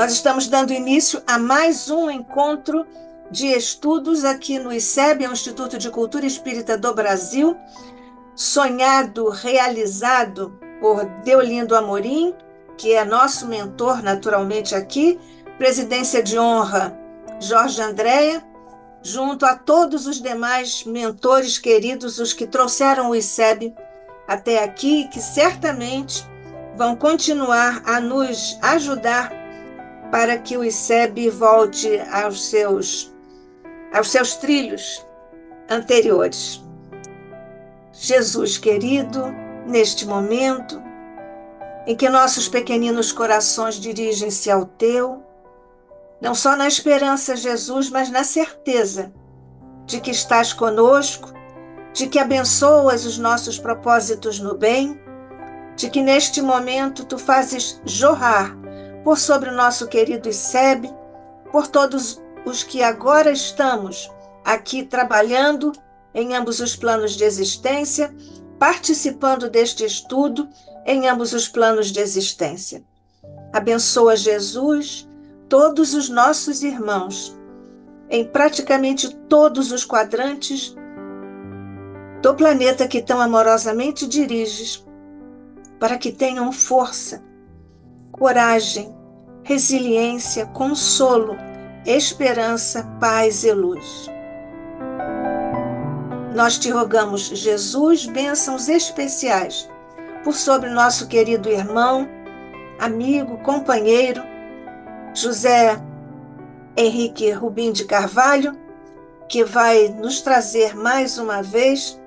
Nós estamos dando início a mais um encontro de estudos aqui no ICEB, o Instituto de Cultura Espírita do Brasil, sonhado, realizado por Deolindo Amorim, que é nosso mentor naturalmente aqui, presidência de honra Jorge Andréa, junto a todos os demais mentores queridos, os que trouxeram o ICEB até aqui, que certamente vão continuar a nos ajudar para que o ICEB volte aos seus trilhos anteriores. Jesus querido, neste momento em que nossos pequeninos corações dirigem-se ao teu, não só na esperança, Jesus, mas na certeza de que estás conosco, de que abençoas os nossos propósitos no bem, de que neste momento tu fazes jorrar por sobre o nosso querido ICEB, por todos os que agora estamos aqui trabalhando em ambos os planos de existência, participando deste estudo em ambos os planos de existência. Abençoa, Jesus, todos os nossos irmãos, em praticamente todos os quadrantes do planeta que tão amorosamente diriges, para que tenham força, coragem, resiliência, consolo, esperança, paz e luz. Nós te rogamos, Jesus, bênçãos especiais por sobre nosso querido irmão, amigo, companheiro, José Henrique Rubim de Carvalho, que vai nos trazer mais uma vez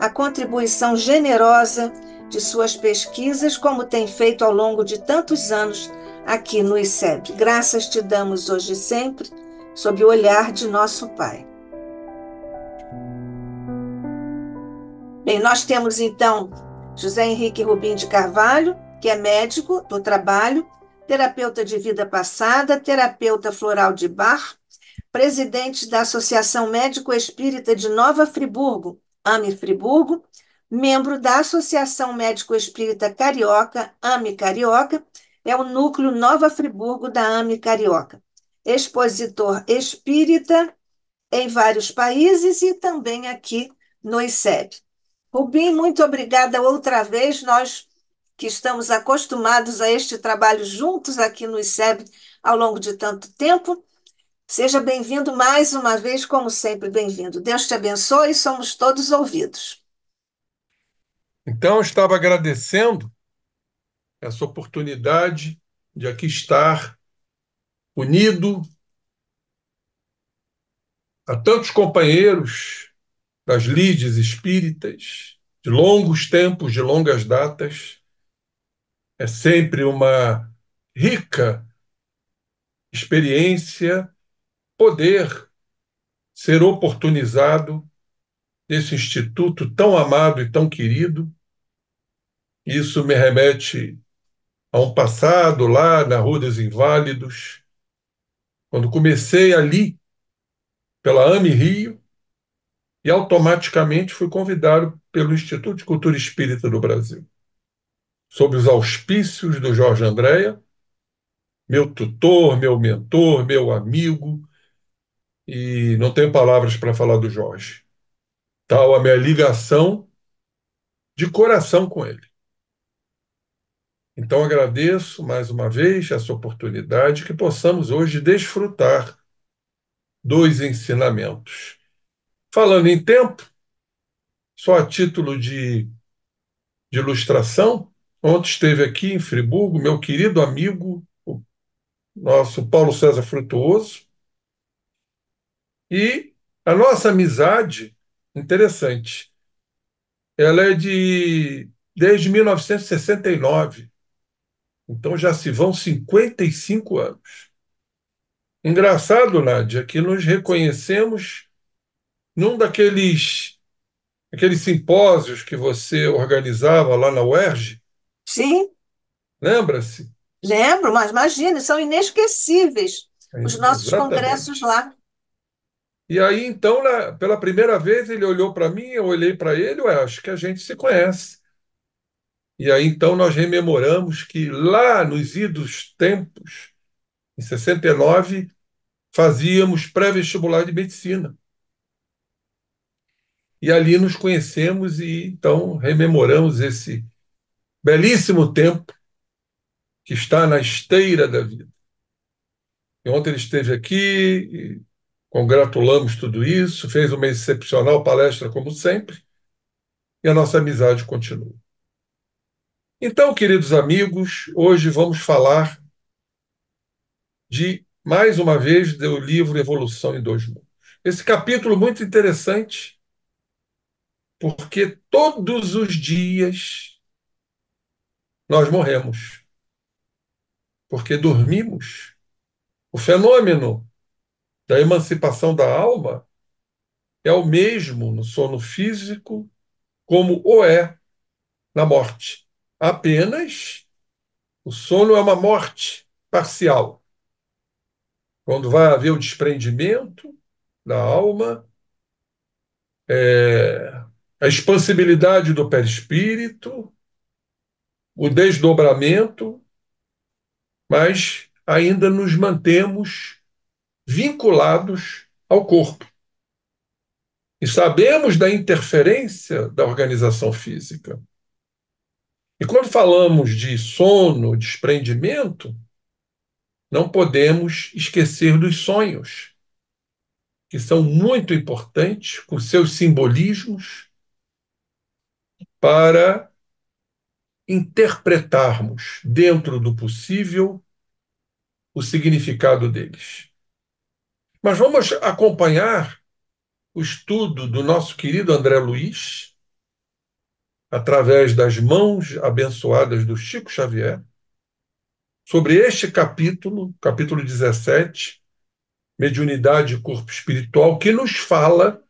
a contribuição generosa de suas pesquisas, como tem feito ao longo de tantos anos aqui no ICEB. Graças te damos hoje e sempre, sob o olhar de nosso Pai. Bem, nós temos então José Henrique Rubim de Carvalho, que é médico do trabalho, terapeuta de vida passada, terapeuta floral de Bach, presidente da Associação Médico Espírita de Nova Friburgo, AME Friburgo, membro da Associação Médico Espírita Carioca, AME Carioca, é o núcleo Nova Friburgo da AME Carioca. Expositor espírita em vários países e também aqui no ICEB. Rubim, muito obrigada outra vez, nós que estamos acostumados a este trabalho juntos aqui no ICEB ao longo de tanto tempo. Seja bem-vindo mais uma vez, como sempre, bem-vindo. Deus te abençoe, somos todos ouvidos. Então, eu estava agradecendo essa oportunidade de aqui estar unido a tantos companheiros das lides espíritas, de longos tempos, de longas datas. É sempre uma rica experiência poder ser oportunizado nesse instituto tão amado e tão querido. Isso me remete a um passado lá na Rua dos Inválidos, quando comecei ali pela AME Rio e automaticamente fui convidado pelo Instituto de Cultura Espírita do Brasil, sob os auspícios do Jorge Andréa, meu tutor, meu mentor, meu amigo, e não tenho palavras para falar do Jorge. Tal a minha ligação de coração com ele. Então agradeço mais uma vez essa oportunidade que possamos hoje desfrutar dos ensinamentos. Falando em tempo, só a título de ilustração, ontem esteve aqui em Friburgo meu querido amigo, o nosso Paulo César Frutuoso, e a nossa amizade, interessante, ela é desde 1969, então já se vão 55 anos. Engraçado, Nádia, que nos reconhecemos num aqueles simpósios que você organizava lá na UERJ, Sim, lembra-se? lembro, mas imagine, são inesquecíveis os nossos congressos Exatamente. lá. E aí, então, pela primeira vez, ele olhou para mim, eu olhei para ele, ué, acho que a gente se conhece. E aí, então, nós rememoramos que lá nos idos tempos, Em 69, fazíamos pré-vestibular de medicina. E ali nos conhecemos e então rememoramos esse belíssimo tempo que está na esteira da vida. E ontem ele esteve aqui, e congratulamos tudo isso, fez uma excepcional palestra, como sempre, e a nossa amizade continua. Então, queridos amigos, hoje vamos falar de, mais uma vez, do livro Evolução em Dois Mundos. Esse capítulo muito interessante, porque todos os dias nós morremos, porque dormimos. O fenômeno da emancipação da alma é o mesmo no sono físico como o é na morte. Apenas o sono é uma morte parcial. Quando vai haver o desprendimento da alma, a expansibilidade do perispírito, o desdobramento, mas ainda nos mantemos vinculados ao corpo. E sabemos da interferência da organização física. E quando falamos de sono, desprendimento, não podemos esquecer dos sonhos, que são muito importantes, com seus simbolismos, para interpretarmos, dentro do possível, o significado deles. Mas vamos acompanhar o estudo do nosso querido André Luiz, através das mãos abençoadas do Chico Xavier, sobre este capítulo, capítulo 17, Mediunidade e Corpo Espiritual, que nos fala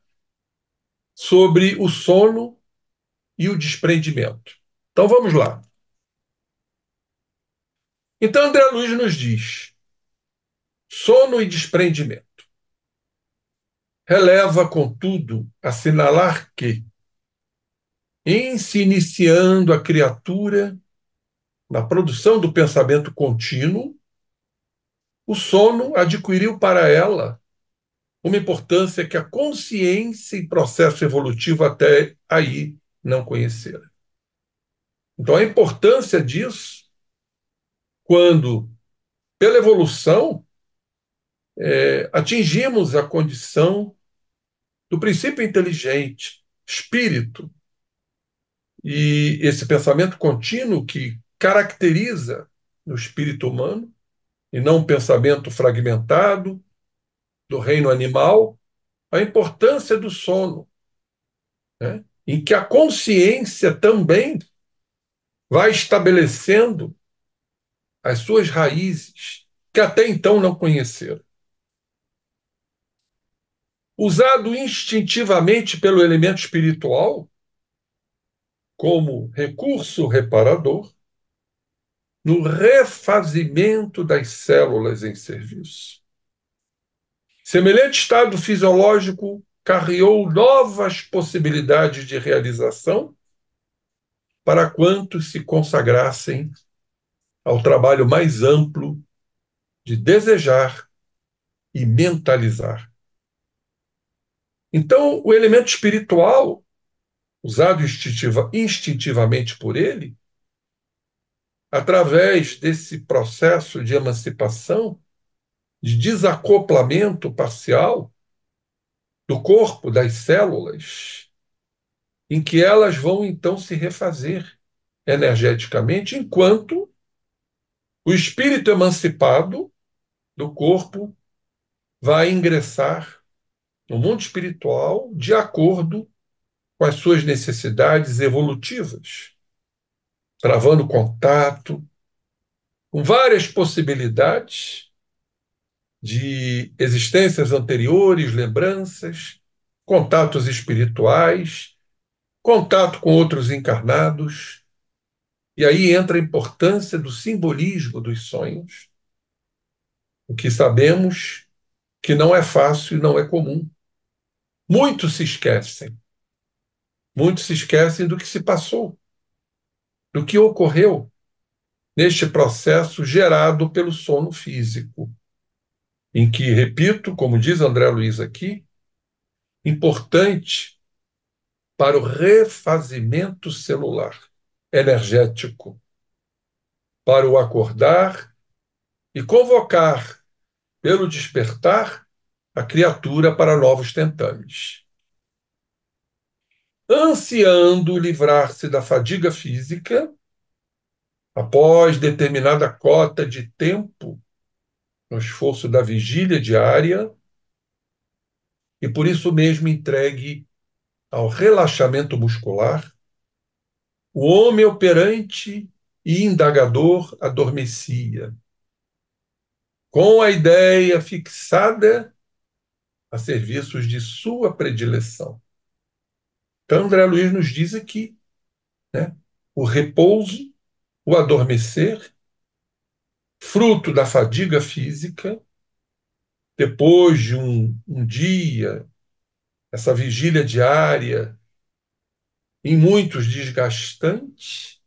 sobre o sono e o desprendimento. Então vamos lá. Então André Luiz nos diz: sono e desprendimento. Releva, contudo, assinalar que, em se iniciando a criatura na produção do pensamento contínuo, o sono adquiriu para ela uma importância que a consciência e processo evolutivo até aí não conheceram. Então, a importância disso, quando, pela evolução, atingimos a condição do princípio inteligente, espírito, e esse pensamento contínuo que caracteriza o espírito humano, e não um pensamento fragmentado do reino animal, a importância do sono, né? Em que a consciência também vai estabelecendo as suas raízes, que até então não conheceram. Usado instintivamente pelo elemento espiritual como recurso reparador, no refazimento das células em serviço. Semelhante estado fisiológico carreou novas possibilidades de realização para quantos se consagrassem ao trabalho mais amplo de desejar e mentalizar. Então, o elemento espiritual, usado instintivamente por ele, através desse processo de emancipação, de desacoplamento parcial do corpo, das células, em que elas vão então se refazer energeticamente, enquanto o espírito emancipado do corpo vai ingressar no mundo espiritual de acordo com as suas necessidades evolutivas, travando contato com várias possibilidades de existências anteriores, lembranças, contatos espirituais, contato com outros encarnados. E aí entra a importância do simbolismo dos sonhos, o que sabemos que não é fácil e não é comum. Muitos se esquecem do que se passou, do que ocorreu, neste processo gerado pelo sono físico, em que, repito, como diz André Luiz aqui, importante para o refazimento celular, energético, para o acordar e convocar, pelo despertar, a criatura para novos tentames. Ansiando livrar-se da fadiga física, após determinada cota de tempo no esforço da vigília diária, e por isso mesmo entregue ao relaxamento muscular, o homem operante e indagador adormecia, com a ideia fixada a serviços de sua predileção. Então, André Luiz nos diz aqui, né, o repouso, o adormecer, fruto da fadiga física, depois de um dia, essa vigília diária, em muitos desgastante,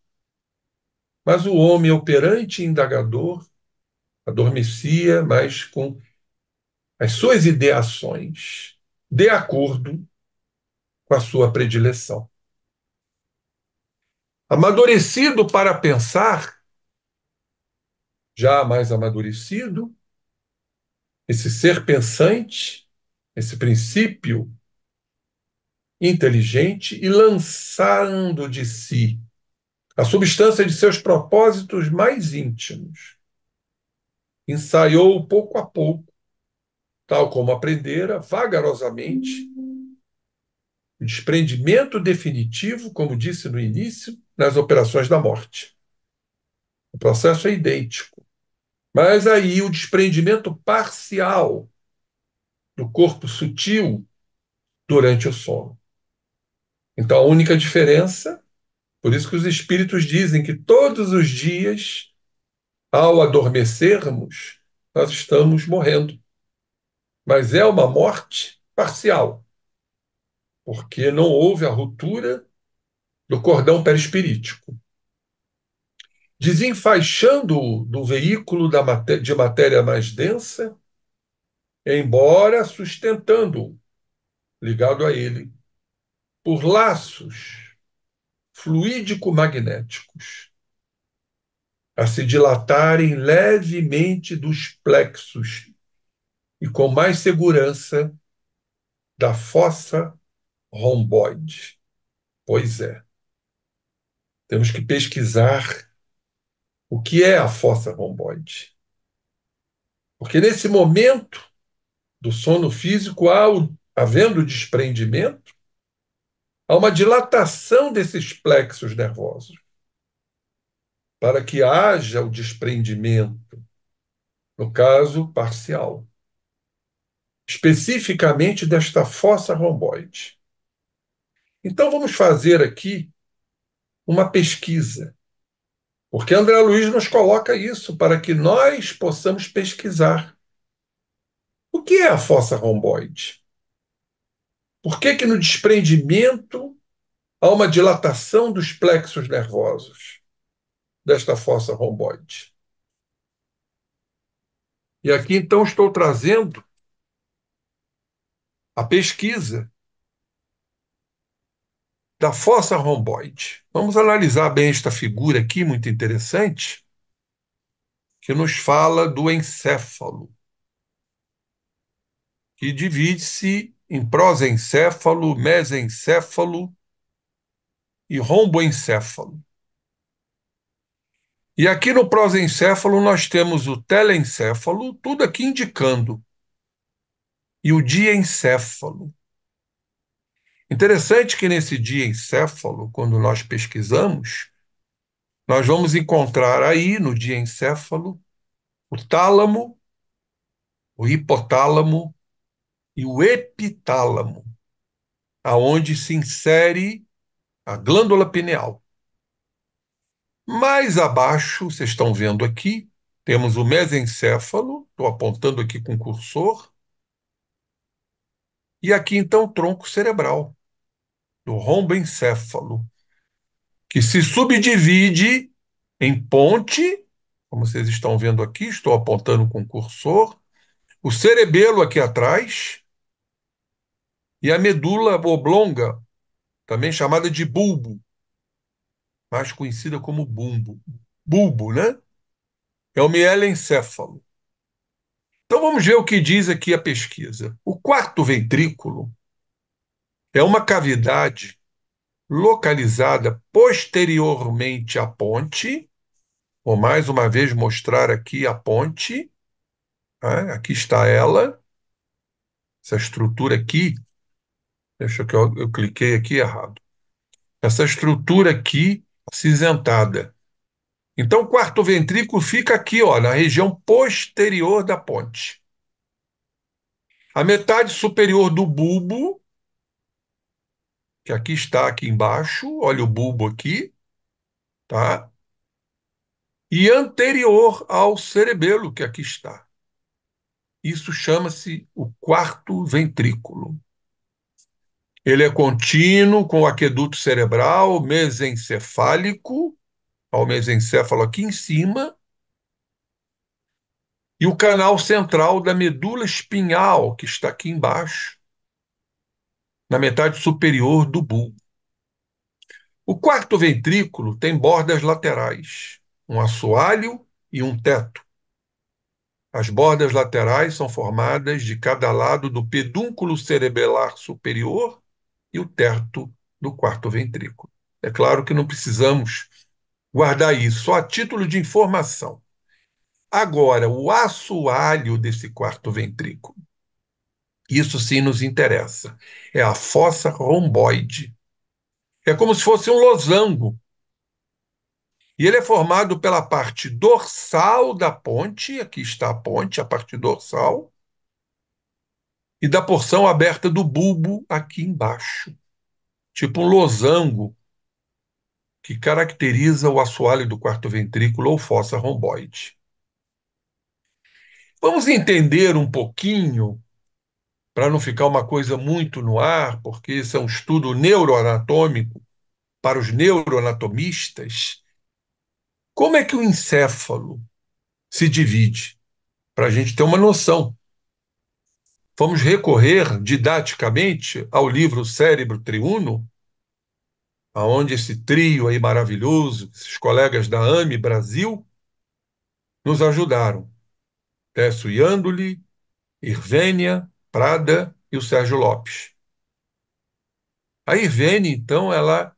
mas o homem operante e indagador adormecia, mas com as suas ideações de acordo com a sua predileção. Amadurecido para pensar, já mais amadurecido, esse ser pensante, esse princípio inteligente e lançando de si a substância de seus propósitos mais íntimos. Ensaiou pouco a pouco, tal como aprendera, vagarosamente, o desprendimento definitivo, como disse no início, nas operações da morte. O processo é idêntico, mas aí o desprendimento parcial do corpo sutil durante o sono. Então, a única diferença, por isso que os espíritos dizem que todos os dias, ao adormecermos, nós estamos morrendo. Mas é uma morte parcial, porque não houve a ruptura do cordão perispirítico. Desenfaixando do veículo de matéria mais densa, embora sustentando-o, ligado a ele, por laços fluídico-magnéticos, a se dilatarem levemente dos plexos e com mais segurança da fossa romboide. Pois é, temos que pesquisar o que é a fossa romboide. Porque nesse momento do sono físico, havendo desprendimento, há uma dilatação desses plexos nervosos, para que haja o desprendimento, no caso parcial, especificamente desta fossa romboide. Então vamos fazer aqui uma pesquisa, porque André Luiz nos coloca isso para que nós possamos pesquisar. O que é a fossa romboide? Por que que no desprendimento há uma dilatação dos plexos nervosos desta fossa romboide? E aqui então estou trazendo a pesquisa da fossa romboide. Vamos analisar bem esta figura aqui, muito interessante, que nos fala do encéfalo, que divide-se em prosencéfalo, mesencéfalo e romboencéfalo. E aqui no prosencéfalo nós temos o telencéfalo, tudo aqui indicando, e o diencéfalo. Interessante que nesse diencéfalo, quando nós pesquisamos, nós vamos encontrar aí no diencéfalo o tálamo, o hipotálamo e o epitálamo, aonde se insere a glândula pineal. Mais abaixo, vocês estão vendo aqui, temos o mesencéfalo, estou apontando aqui com o cursor, e aqui então o tronco cerebral, do romboencéfalo, que se subdivide em ponte, como vocês estão vendo aqui, estou apontando com o cursor, o cerebelo aqui atrás e a medula oblonga, também chamada de bulbo, mais conhecida como bumbo. Bulbo, né? É o mielencéfalo. Então vamos ver o que diz aqui a pesquisa. O quarto ventrículo é uma cavidade localizada posteriormente à ponte. Vou mais uma vez mostrar aqui a ponte. Né? Aqui está ela, essa estrutura aqui. Deixa que eu cliquei aqui errado. Essa estrutura aqui acinzentada. Então, o quarto ventrículo fica aqui, ó, na região posterior da ponte. A metade superior do bulbo, que aqui está aqui embaixo, olha o bulbo aqui, tá? E anterior ao cerebelo, que aqui está. Isso chama-se o quarto ventrículo. Ele é contínuo com o aqueduto cerebral mesencefálico, ao mesencéfalo aqui em cima, e o canal central da medula espinhal, que está aqui embaixo, na metade superior do bulbo. O quarto ventrículo tem bordas laterais, um assoalho e um teto. As bordas laterais são formadas de cada lado do pedúnculo cerebelar superior e o teto do quarto ventrículo. É claro que não precisamos guardar isso, só a título de informação. Agora, o assoalho desse quarto ventrículo, isso sim nos interessa, é a fossa romboide. É como se fosse um losango. E ele é formado pela parte dorsal da ponte, aqui está a ponte, a parte dorsal, e da porção aberta do bulbo aqui embaixo, tipo um losango que caracteriza o assoalho do quarto ventrículo ou fossa romboide. Vamos entender um pouquinho, para não ficar uma coisa muito no ar, porque esse é um estudo neuroanatômico para os neuroanatomistas, como é que o encéfalo se divide, para a gente ter uma noção. Vamos recorrer didaticamente ao livro Cérebro Triuno, aonde esse trio aí maravilhoso, esses colegas da AME Brasil, nos ajudaram. Técio Iandoli, Irvênia Prada e o Sérgio Lopes. A Irvênia, então, ela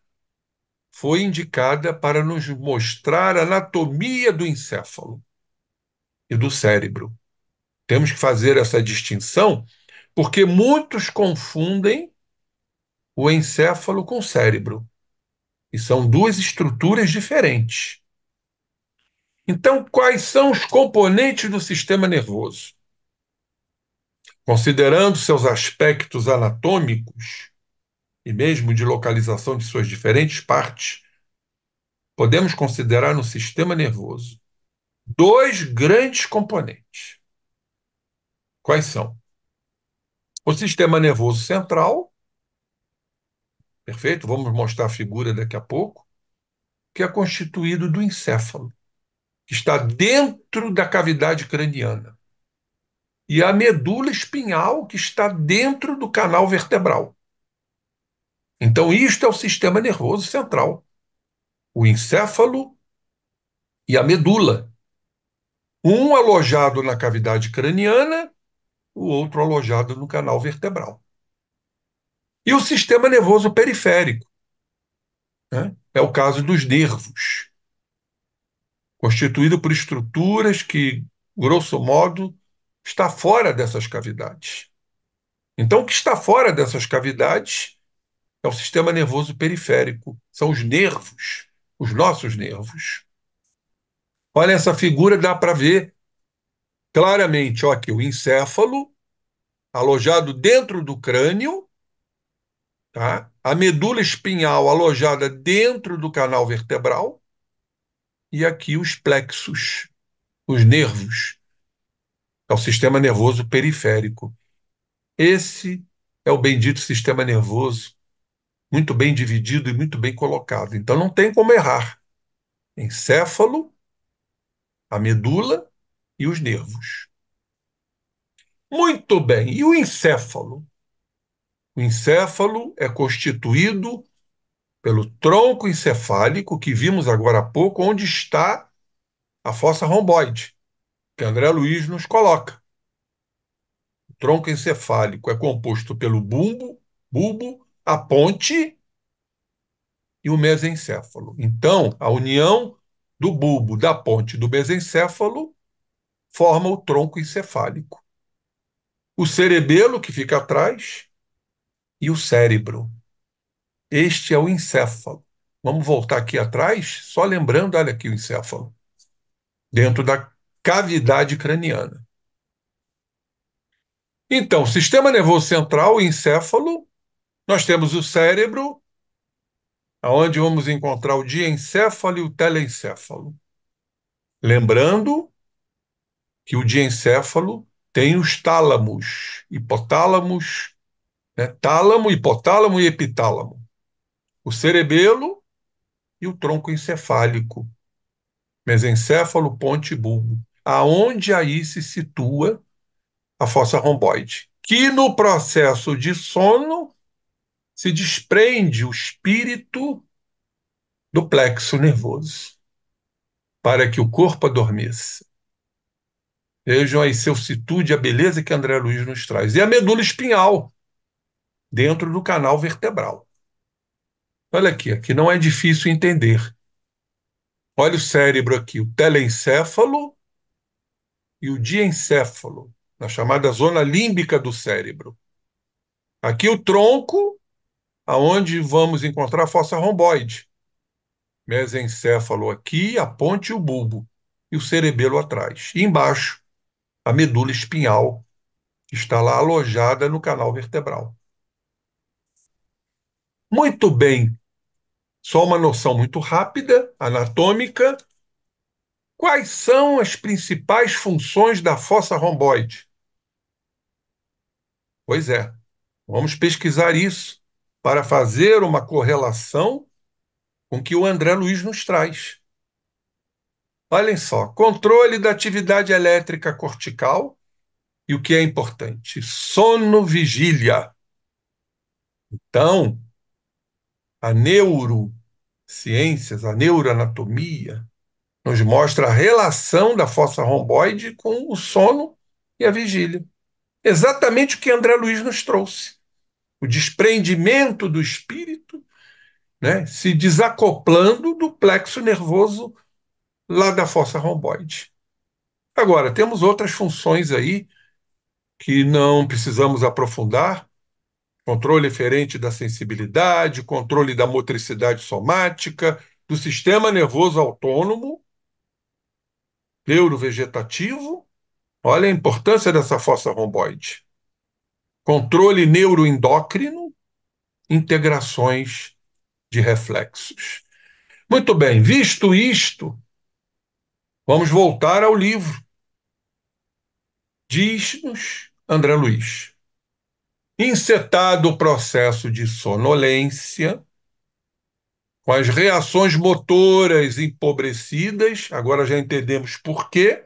foi indicada para nos mostrar a anatomia do encéfalo e do cérebro. Temos que fazer essa distinção porque muitos confundem o encéfalo com o cérebro. E são duas estruturas diferentes. Então, quais são os componentes do sistema nervoso? Considerando seus aspectos anatômicos e mesmo de localização de suas diferentes partes, podemos considerar no sistema nervoso dois grandes componentes. Quais são? O sistema nervoso central, perfeito? Vamos mostrar a figura daqui a pouco, que é constituído do encéfalo, que está dentro da cavidade craniana, e a medula espinhal, que está dentro do canal vertebral. Então, isto é o sistema nervoso central, o encéfalo e a medula. Um alojado na cavidade craniana, o outro alojado no canal vertebral. E o sistema nervoso periférico, né? É o caso dos nervos, constituído por estruturas que, grosso modo, está fora dessas cavidades. Então, o que está fora dessas cavidades é o sistema nervoso periférico, são os nervos, os nossos nervos. Olha essa figura, dá para ver claramente, ó, aqui o encéfalo alojado dentro do crânio, tá? A medula espinhal alojada dentro do canal vertebral e aqui os plexos, os nervos, é o sistema nervoso periférico. Esse é o bendito sistema nervoso, muito bem dividido e muito bem colocado. Então não tem como errar. encéfalo, a medula e os nervos. Muito bem. E o encéfalo? O encéfalo é constituído pelo tronco encefálico, que vimos agora há pouco, onde está a fossa romboide, que André Luiz nos coloca. O tronco encefálico é composto pelo bulbo, a ponte e o mesencéfalo. Então, a união do bulbo, da ponte e do mesencéfalo forma o tronco encefálico. O cerebelo, que fica atrás, e o cérebro. Este é o encéfalo. Vamos voltar aqui atrás, só lembrando, olha aqui o encéfalo, dentro da cavidade craniana. Então, sistema nervoso central, o encéfalo, nós temos o cérebro, aonde vamos encontrar o diencéfalo e o telencéfalo. Lembrando que o diencéfalo tem os tálamos, hipotálamos, né? Tálamo, hipotálamo e epitálamo. O cerebelo e o tronco encefálico, mesencéfalo, ponte e bulbo. Aonde aí se situa a fossa romboide, que no processo de sono se desprende o espírito do plexo nervoso para que o corpo adormeça. Vejam aí seu citude, a beleza que André Luiz nos traz. E a medula espinhal, dentro do canal vertebral. Olha aqui, aqui não é difícil entender. Olha o cérebro aqui, o telencéfalo e o diencéfalo, na chamada zona límbica do cérebro. Aqui o tronco, aonde vamos encontrar a fossa romboide. Mesencéfalo aqui, a ponte e o bulbo, e o cerebelo atrás. E embaixo, a medula espinhal, que está lá alojada no canal vertebral. Muito bem, só uma noção muito rápida, anatômica. Quais são as principais funções da fossa romboide? Pois é, vamos pesquisar isso para fazer uma correlação com o que o André Luiz nos traz. Olhem só, controle da atividade elétrica cortical e o que é importante, sono vigília. Então, a neurociências, a neuroanatomia, nos mostra a relação da fossa romboide com o sono e a vigília. Exatamente o que André Luiz nos trouxe. O desprendimento do espírito, né, se desacoplando do plexo nervoso lá da fossa romboide. Agora, temos outras funções aí que não precisamos aprofundar: controle eferente da sensibilidade, controle da motricidade somática, do sistema nervoso autônomo, neurovegetativo. Olha a importância dessa fossa romboide. Controle neuroendócrino, integrações de reflexos. Muito bem, visto isto, vamos voltar ao livro. Diz-nos André Luiz: encetado o processo de sonolência, com as reações motoras empobrecidas, agora já entendemos por quê,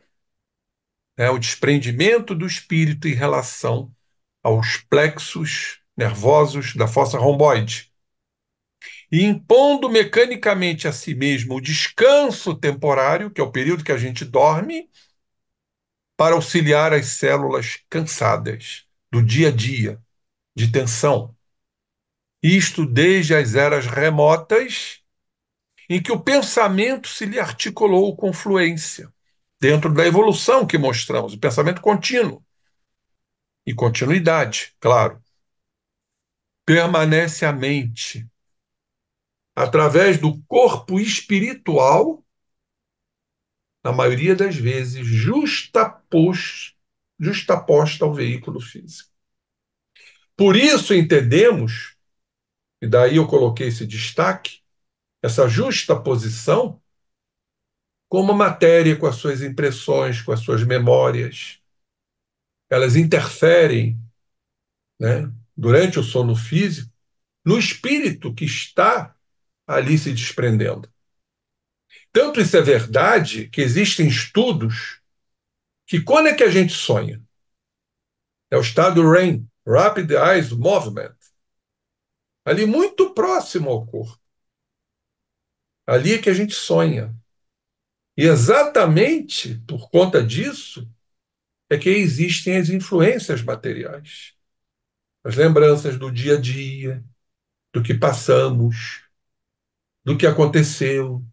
o desprendimento do espírito em relação aos plexos nervosos da fossa romboide, e impondo mecanicamente a si mesmo o descanso temporário, que é o período que a gente dorme, para auxiliar as células cansadas do dia a dia, de tensão. Isto desde as eras remotas, em que o pensamento se lhe articulou com fluência, dentro da evolução que mostramos, o pensamento contínuo e continuidade, claro. Permanece a mente, através do corpo espiritual, na maioria das vezes, justaposta ao veículo físico. Por isso entendemos, e daí eu coloquei esse destaque, essa justaposição, como a matéria com as suas impressões, com as suas memórias, elas interferem, né, durante o sono físico, no espírito que está ali se desprendendo. Tanto isso é verdade que existem estudos que quando é que a gente sonha? É o estado REM, Rapid Eye Movement, ali muito próximo ao corpo. Ali é que a gente sonha. E exatamente por conta disso é que existem as influências materiais, as lembranças do dia a dia, do que passamos, do que aconteceu,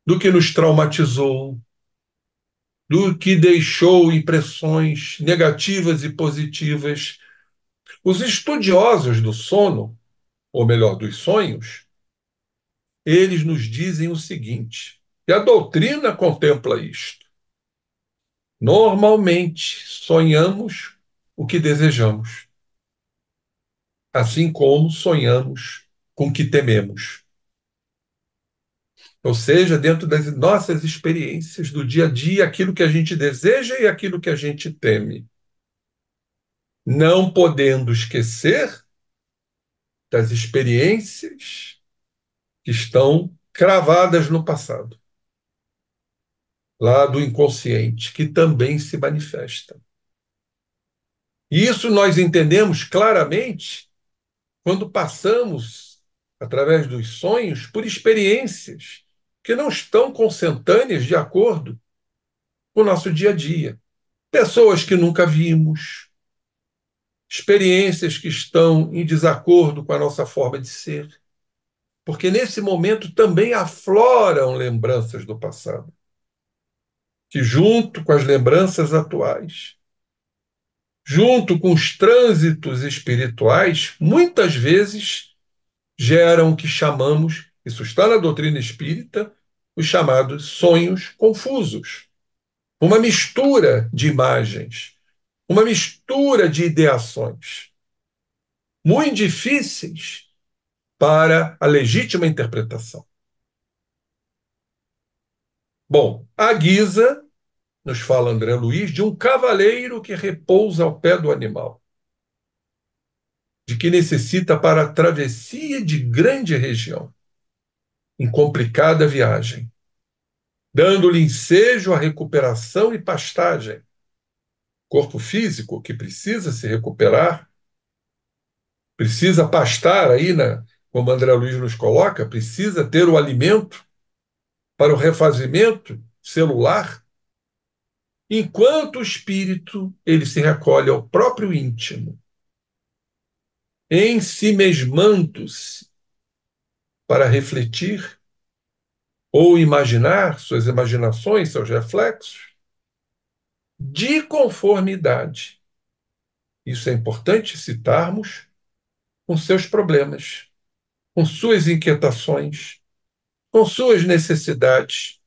do que nos traumatizou, do que deixou impressões negativas e positivas. Os estudiosos do sono, ou melhor, dos sonhos, eles nos dizem o seguinte, e a doutrina contempla isto. Normalmente sonhamos o que desejamos, assim como sonhamos com o que tememos. Ou seja, dentro das nossas experiências do dia a dia, aquilo que a gente deseja e aquilo que a gente teme. Não podendo esquecer das experiências que estão cravadas no passado, lá do inconsciente, que também se manifestam. E isso nós entendemos claramente quando passamos, através dos sonhos, por experiências que não estão consentâneas de acordo com o nosso dia a dia. Pessoas que nunca vimos, experiências que estão em desacordo com a nossa forma de ser. Porque nesse momento também afloram lembranças do passado, que, junto com as lembranças atuais, junto com os trânsitos espirituais, muitas vezes geram o que chamamos, isso está na doutrina espírita, os chamados sonhos confusos. Uma mistura de imagens, uma mistura de ideações, muito difíceis para a legítima interpretação. Bom, a guisa, nos fala André Luiz, de um cavaleiro que repousa ao pé do animal, de que necessita para a travessia de grande região, em complicada viagem, dando-lhe ensejo à recuperação e pastagem. Corpo físico que precisa se recuperar, precisa pastar aí, como André Luiz nos coloca, precisa ter o alimento para o refazimento celular, enquanto o espírito ele se recolhe ao próprio íntimo, em si mesmando-se para refletir ou imaginar suas imaginações, seus reflexos, de conformidade. Isso é importante citarmos com seus problemas, com suas inquietações, com suas necessidades,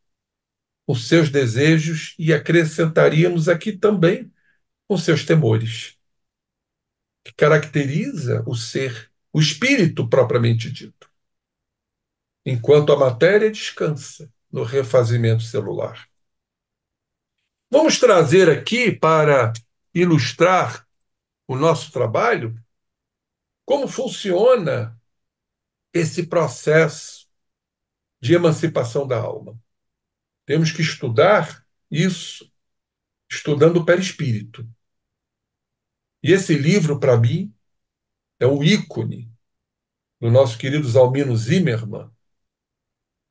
com seus desejos e acrescentaríamos aqui também com seus temores, que caracteriza o ser, o espírito propriamente dito, enquanto a matéria descansa no refazimento celular. Vamos trazer aqui, para ilustrar o nosso trabalho, como funciona esse processo de emancipação da alma. Temos que estudar isso, estudando o perispírito. E esse livro, para mim, é um ícone do nosso querido Zalmino Zimmermann,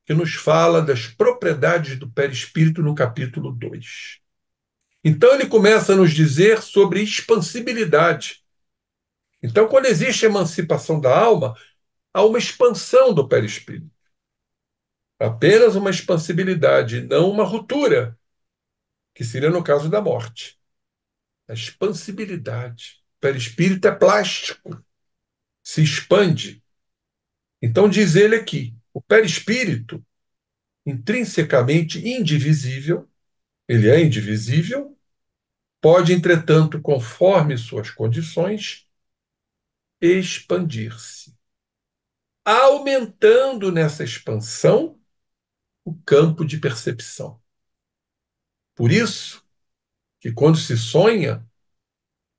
que nos fala das propriedades do perispírito no capítulo 2. Então, ele começa a nos dizer sobre expansibilidade. Então, quando existe emancipação da alma, há uma expansão do perispírito. Apenas uma expansibilidade, não uma ruptura, que seria no caso da morte. A expansibilidade. O perispírito é plástico, se expande. Então, diz ele aqui, o perispírito, intrinsecamente indivisível, ele é indivisível, pode, entretanto, conforme suas condições, expandir-se, aumentando nessa expansão o campo de percepção. Por isso que quando se sonha,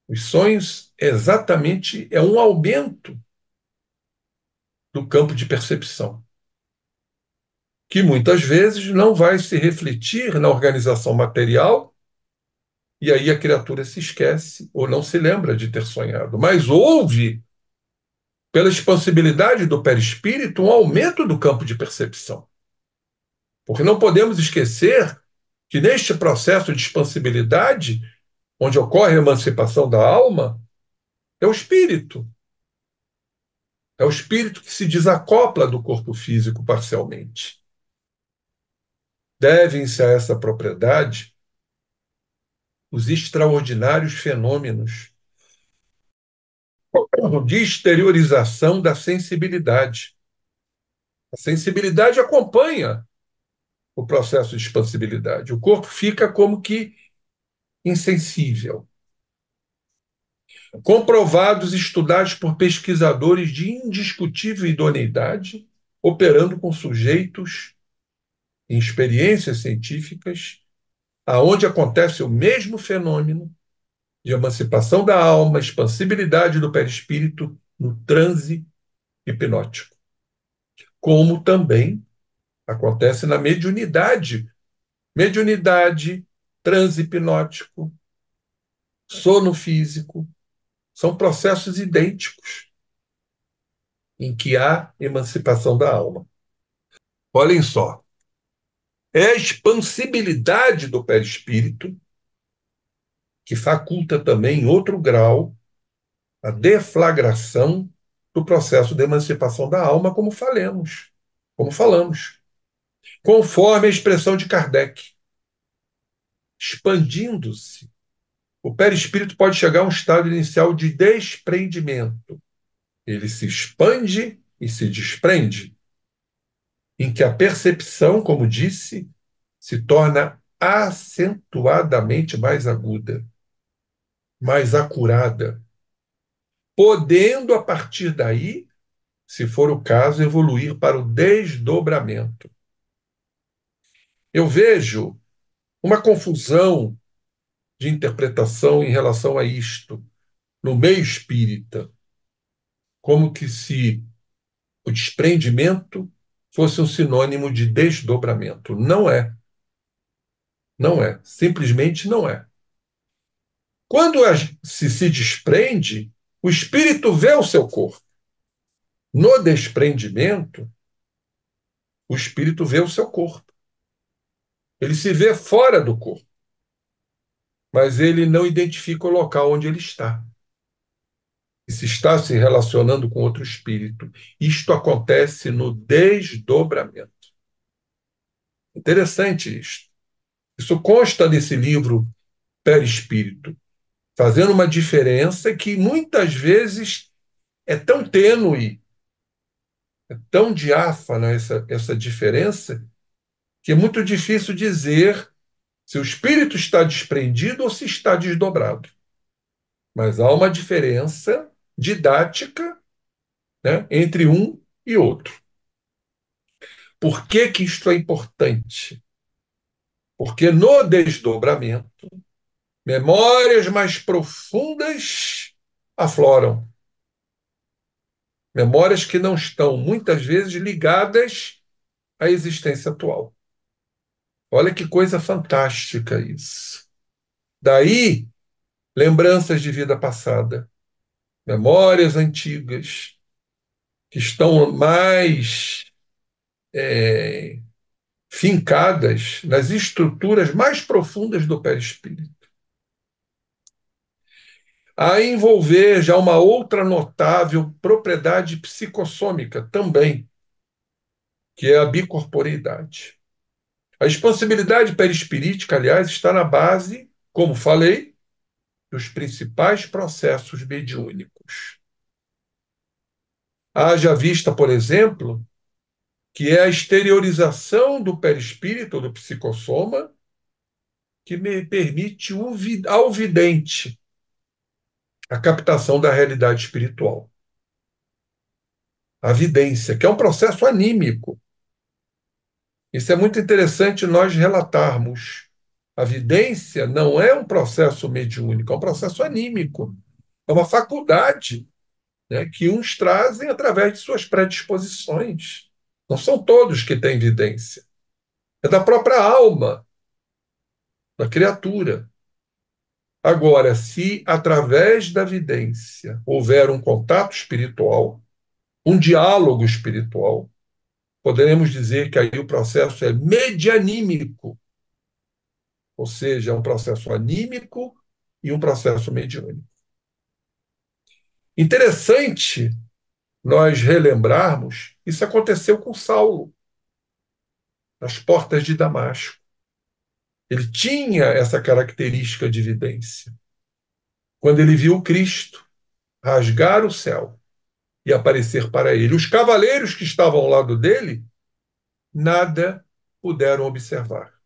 os sonhos exatamente é um aumento do campo de percepção, que muitas vezes não vai se refletir na organização material, e aí a criatura se esquece ou não se lembra de ter sonhado. Mas houve, pela expansibilidade do perispírito, um aumento do campo de percepção. Porque não podemos esquecer que neste processo de expansibilidade, onde ocorre a emancipação da alma, é o espírito. É o espírito que se desacopla do corpo físico parcialmente. Devem-se a essa propriedade os extraordinários fenômenos de exteriorização da sensibilidade. A sensibilidade acompanha o processo de expansibilidade. O corpo fica como que insensível. Comprovados e estudados por pesquisadores de indiscutível idoneidade, operando com sujeitos em experiências científicas, aonde acontece o mesmo fenômeno de emancipação da alma, expansibilidade do perispírito no transe hipnótico, como também acontece na mediunidade. Mediunidade, transe hipnótico, sono físico, são processos idênticos em que há emancipação da alma. Olhem só, é a expansibilidade do perispírito que faculta também, em outro grau, a deflagração do processo de emancipação da alma, como falamos, conforme a expressão de Kardec. Expandindo-se, o perispírito pode chegar a um estado inicial de desprendimento. Ele se expande e se desprende, em que a percepção, como disse, se torna acentuadamente mais aguda, mais acurada, podendo, a partir daí, se for o caso, evoluir para o desdobramento. Eu vejo uma confusão de interpretação em relação a isto no meio espírita, como que se o desprendimento fosse um sinônimo de desdobramento. Não é. Não é. Simplesmente não é. Quando se desprende, o espírito vê o seu corpo. No desprendimento, o espírito vê o seu corpo. Ele se vê fora do corpo, mas ele não identifica o local onde ele está. E se está se relacionando com outro espírito. Isto acontece no desdobramento. Interessante isto. Isso consta nesse livro Perispírito, fazendo uma diferença que muitas vezes é tão tênue, é tão diáfana essa diferença, que é muito difícil dizer se o espírito está desprendido ou se está desdobrado. Mas há uma diferença didática, né, entre um e outro. Por que que isto é importante? Porque no desdobramento, memórias mais profundas afloram. Memórias que não estão, muitas vezes, ligadas à existência atual. Olha que coisa fantástica isso. Daí, lembranças de vida passada, memórias antigas, que estão mais fincadas nas estruturas mais profundas do perispírito. A envolver já uma outra notável propriedade psicossômica também, que é a bicorporeidade. A expansibilidade perispirítica, aliás, está na base, como falei, dos principais processos mediúnicos. Haja vista, por exemplo, que é a exteriorização do perispírito, do psicossoma, que me permite ao vidente a captação da realidade espiritual. A vidência, que é um processo anímico. Isso é muito interessante nós relatarmos. A vidência não é um processo mediúnico, é um processo anímico. É uma faculdade, né, que uns trazem através de suas predisposições. Não são todos que têm vidência. É da própria alma da criatura. Agora, se através da vidência houver um contato espiritual, um diálogo espiritual, poderemos dizer que aí o processo é medianímico, ou seja, é um processo anímico e um processo mediúnico. Interessante nós relembrarmos, isso aconteceu com Saulo, nas portas de Damasco. Ele tinha essa característica de vidência. Quando ele viu o Cristo rasgar o céu e aparecer para ele, os cavaleiros que estavam ao lado dele nada puderam observar.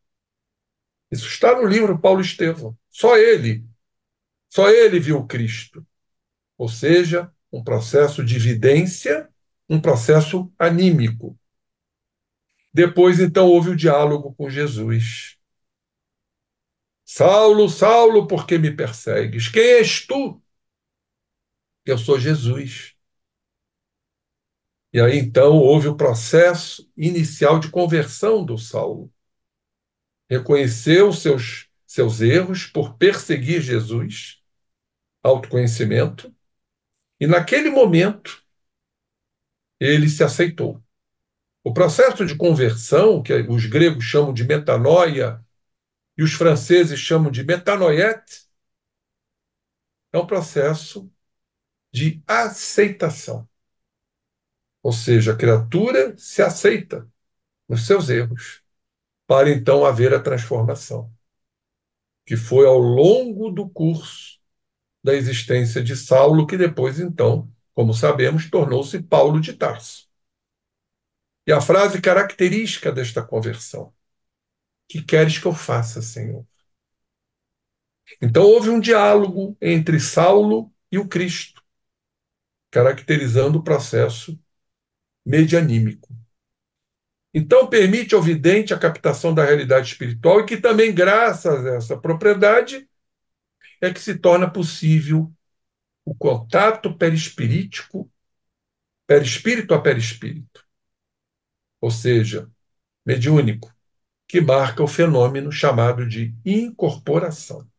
Isso está no livro Paulo Estevão. Só ele viu o Cristo. Ou seja, um processo de vidência, um processo anímico. Depois, então, houve o diálogo com Jesus. Saulo, Saulo, por que me persegues? Quem és tu? Eu sou Jesus. E aí, então, houve o processo inicial de conversão do Saulo. Reconheceu seus erros por perseguir Jesus, autoconhecimento, e naquele momento ele se aceitou. O processo de conversão, que os gregos chamam de metanoia e os franceses chamam de metanoiete, é um processo de aceitação. Ou seja, a criatura se aceita nos seus erros, para então haver a transformação, que foi ao longo do curso da existência de Saulo, que depois, então, como sabemos, tornou-se Paulo de Tarso. E a frase característica desta conversão: que queres que eu faça, Senhor? Então houve um diálogo entre Saulo e o Cristo, caracterizando o processo medianímico. Então permite ao vidente a captação da realidade espiritual e que também, graças a essa propriedade, é que se torna possível o contato perispirítico, perispírito a perispírito, ou seja, mediúnico, que marca o fenômeno chamado de incorporação.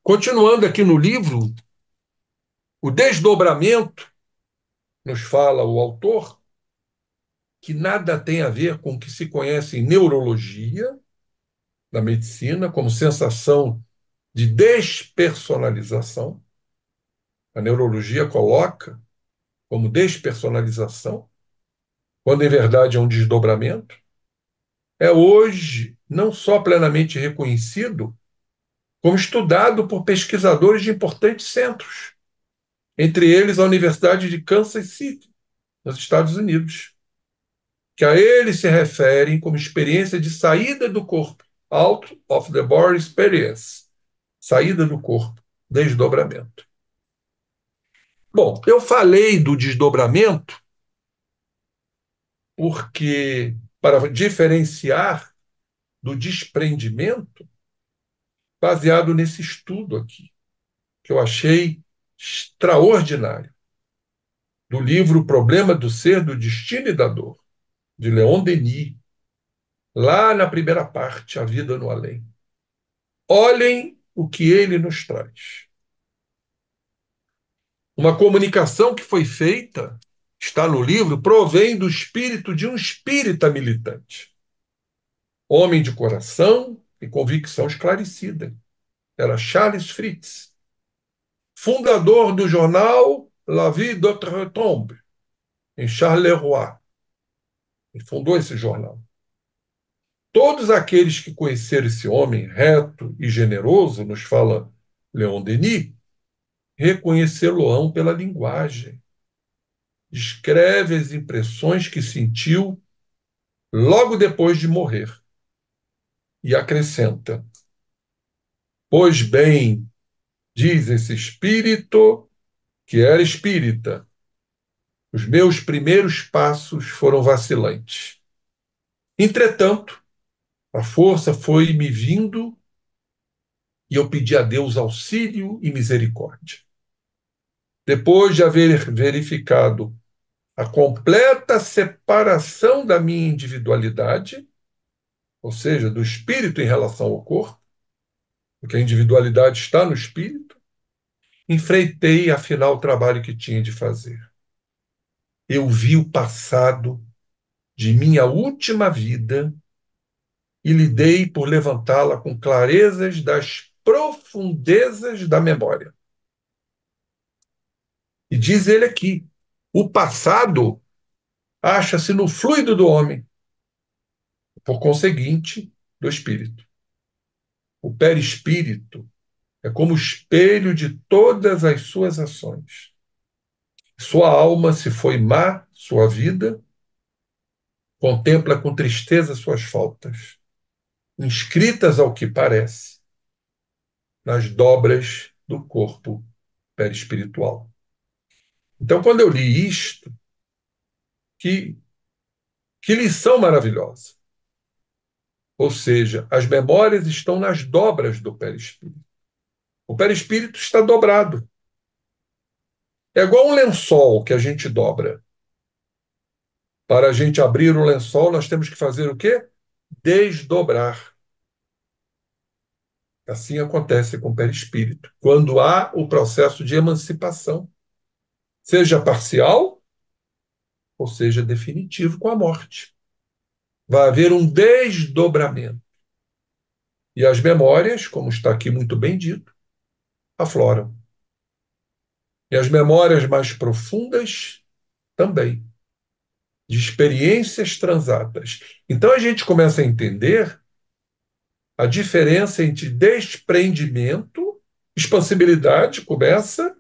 Continuando aqui no livro, o desdobramento, nos fala o autor, que nada tem a ver com o que se conhece em neurologia, na medicina, como sensação de despersonalização. A neurologia coloca como despersonalização, quando em verdade é um desdobramento. É hoje não só plenamente reconhecido, como estudado por pesquisadores de importantes centros, entre eles a Universidade de Kansas City, nos Estados Unidos, que a ele se referem como experiência de saída do corpo, out of the body experience, saída do corpo, desdobramento. Bom, eu falei do desdobramento porque, para diferenciar do desprendimento, baseado nesse estudo aqui, que eu achei extraordinário, do livro O Problema do Ser, do Destino e da Dor, de Leon Denis, lá na primeira parte, A Vida no Além. Olhem o que ele nos traz. Uma comunicação que foi feita, está no livro, provém do espírito de um espírita militante, homem de coração e convicção esclarecida. Era Charles Fritz, fundador do jornal La Vie d'Outre-Tombe, em Charleroi. Ele fundou esse jornal. Todos aqueles que conheceram esse homem reto e generoso, nos fala Leon Denis, reconhecê-lo-ão pela linguagem. Descreve as impressões que sentiu logo depois de morrer. E acrescenta: pois bem, diz esse espírito, que era espírita, os meus primeiros passos foram vacilantes. Entretanto, a força foi me vindo e eu pedi a Deus auxílio e misericórdia. Depois de haver verificado a completa separação da minha individualidade, ou seja, do espírito em relação ao corpo, porque a individualidade está no espírito, enfrentei, afinal, o trabalho que tinha de fazer. Eu vi o passado de minha última vida e lidei por levantá-la com clarezas das profundezas da memória. E diz ele aqui: o passado acha-se no fluido do homem, por conseguinte, do espírito. O perispírito é como o espelho de todas as suas ações. Sua alma, se foi má, sua vida, contempla com tristeza suas faltas, inscritas ao que parece nas dobras do corpo perispiritual. Então, quando eu li isto, que, que lição maravilhosa! Ou seja, as memórias estão nas dobras do perispírito. O perispírito está dobrado. É igual um lençol que a gente dobra. Para a gente abrir o lençol, nós temos que fazer o quê? Desdobrar. Assim acontece com o perispírito, quando há o processo de emancipação, seja parcial ou seja definitivo com a morte. Vai haver um desdobramento. E as memórias, como está aqui muito bem dito, afloram. E as memórias mais profundas também, de experiências transatas. Então a gente começa a entender a diferença entre desprendimento, expansibilidade começa,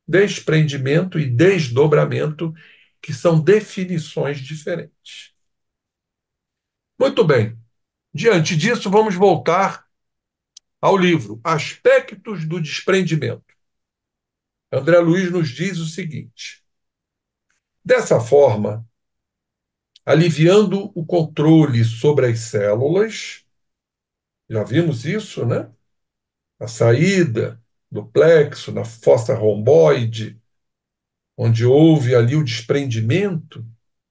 desprendimento e desdobramento, que são definições diferentes. Muito bem. Diante disso, vamos voltar ao livro Aspectos do Desprendimento. André Luiz nos diz o seguinte: dessa forma, aliviando o controle sobre as células, já vimos isso, né? A saída do plexo na fossa romboide, onde houve ali o desprendimento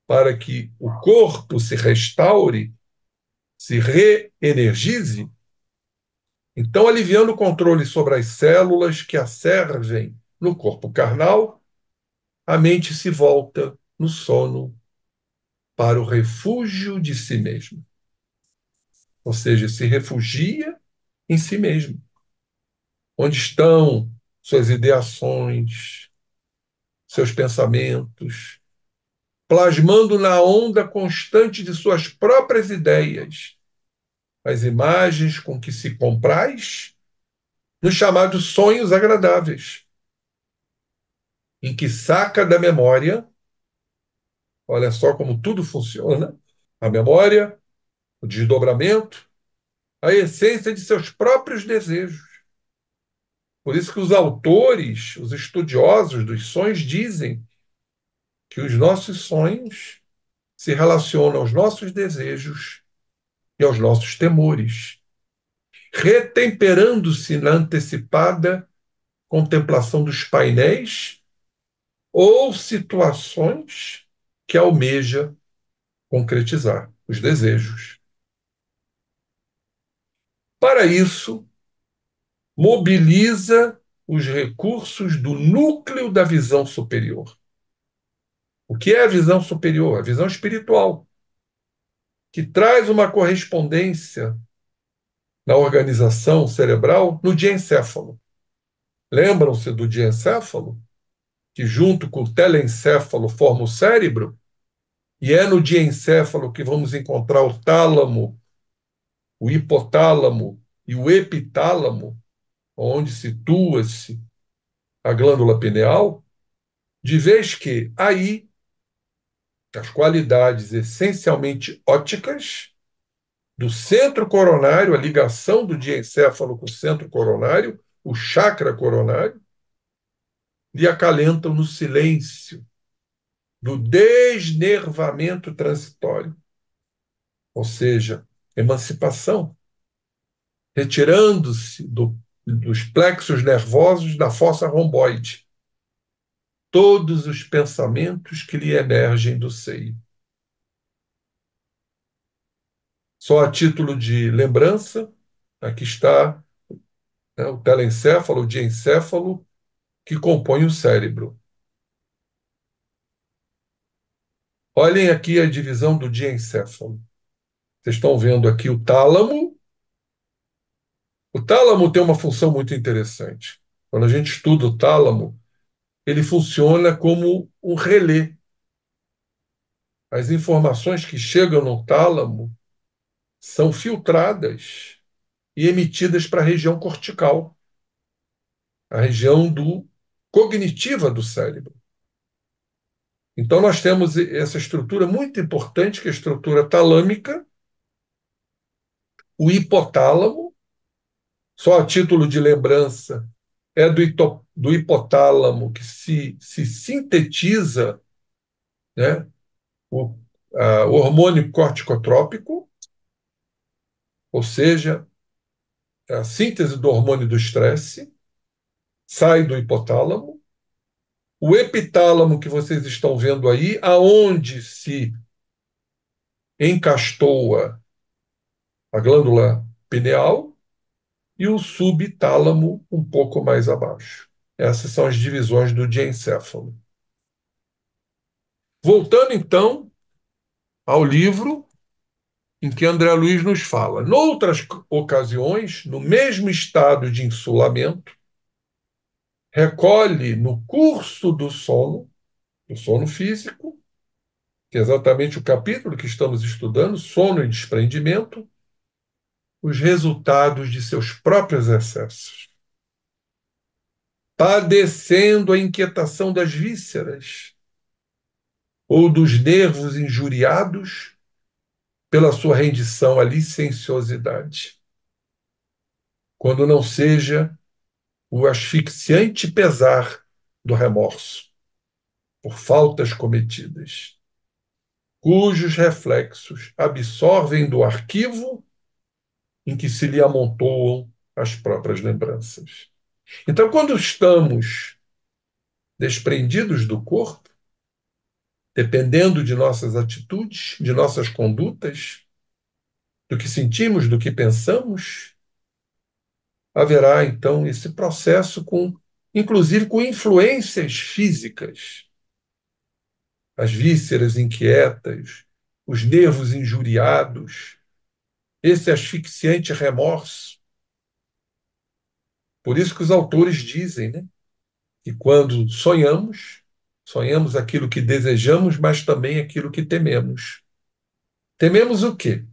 para que o corpo se restaure, se reenergize. Então, aliviando o controle sobre as células que a servem no corpo carnal, a mente se volta no sono para o refúgio de si mesmo. Ou seja, se refugia em si mesmo. Onde estão suas ideações, seus pensamentos, plasmando na onda constante de suas próprias ideias as imagens com que se compraz nos chamados sonhos agradáveis, em que saca da memória, olha só como tudo funciona, a memória, o desdobramento, a essência de seus próprios desejos. Por isso que os autores, os estudiosos dos sonhos dizem que os nossos sonhos se relacionam aos nossos desejos e aos nossos temores, retemperando-se na antecipada contemplação dos painéis ou situações que almeja concretizar, os desejos. Para isso, mobiliza os recursos do núcleo da visão superior. O que é a visão superior? A visão espiritual, que traz uma correspondência na organização cerebral no diencéfalo. Lembram-se do diencéfalo? Que junto com o telencéfalo forma o cérebro? E é no diencéfalo que vamos encontrar o tálamo, o hipotálamo e o epitálamo, onde situa-se a glândula pineal, de vez que aí as qualidades essencialmente ópticas do centro coronário, a ligação do diencéfalo com o centro coronário, o chakra coronário, lhe acalentam no silêncio do desnervamento transitório, ou seja, emancipação, retirando-se dos plexos nervosos da fossa romboide. todos os pensamentos que lhe emergem do seio. Só a título de lembrança, aqui está, né, o telencéfalo, o diencéfalo, que compõe o cérebro. Olhem aqui a divisão do diencéfalo. Vocês estão vendo aqui o tálamo. O tálamo tem uma função muito interessante. Quando a gente estuda o tálamo, ele funciona como um relé. As informações que chegam no tálamo são filtradas e emitidas para a região cortical, a região cognitiva do cérebro. Então, nós temos essa estrutura muito importante, que é a estrutura talâmica, o hipotálamo, só a título de lembrança, é do hipotálamo que se sintetiza, né, o, o hormônio corticotrópico, ou seja, a síntese do hormônio do estresse, sai do hipotálamo. O epitálamo que vocês estão vendo aí, aonde se encastoa a glândula pineal, e o subtálamo um pouco mais abaixo. Essas são as divisões do diencéfalo. Voltando então ao livro em que André Luiz nos fala. Noutras ocasiões, no mesmo estado de insulamento, recolhe no curso do sono físico, que é exatamente o capítulo que estamos estudando, sono e desprendimento, os resultados de seus próprios excessos, padecendo a inquietação das vísceras ou dos nervos injuriados pela sua rendição à licenciosidade, quando não seja o asfixiante pesar do remorso por faltas cometidas, cujos reflexos absorvem do arquivo em que se lhe amontoam as próprias lembranças. Então, quando estamos desprendidos do corpo, dependendo de nossas atitudes, de nossas condutas, do que sentimos, do que pensamos, haverá então esse processo inclusive com influências físicas, as vísceras inquietas, os nervos injuriados, esse asfixiante remorso. Por isso que os autores dizem, né, que quando sonhamos aquilo que desejamos, mas também aquilo que tememos. Tememos o quê?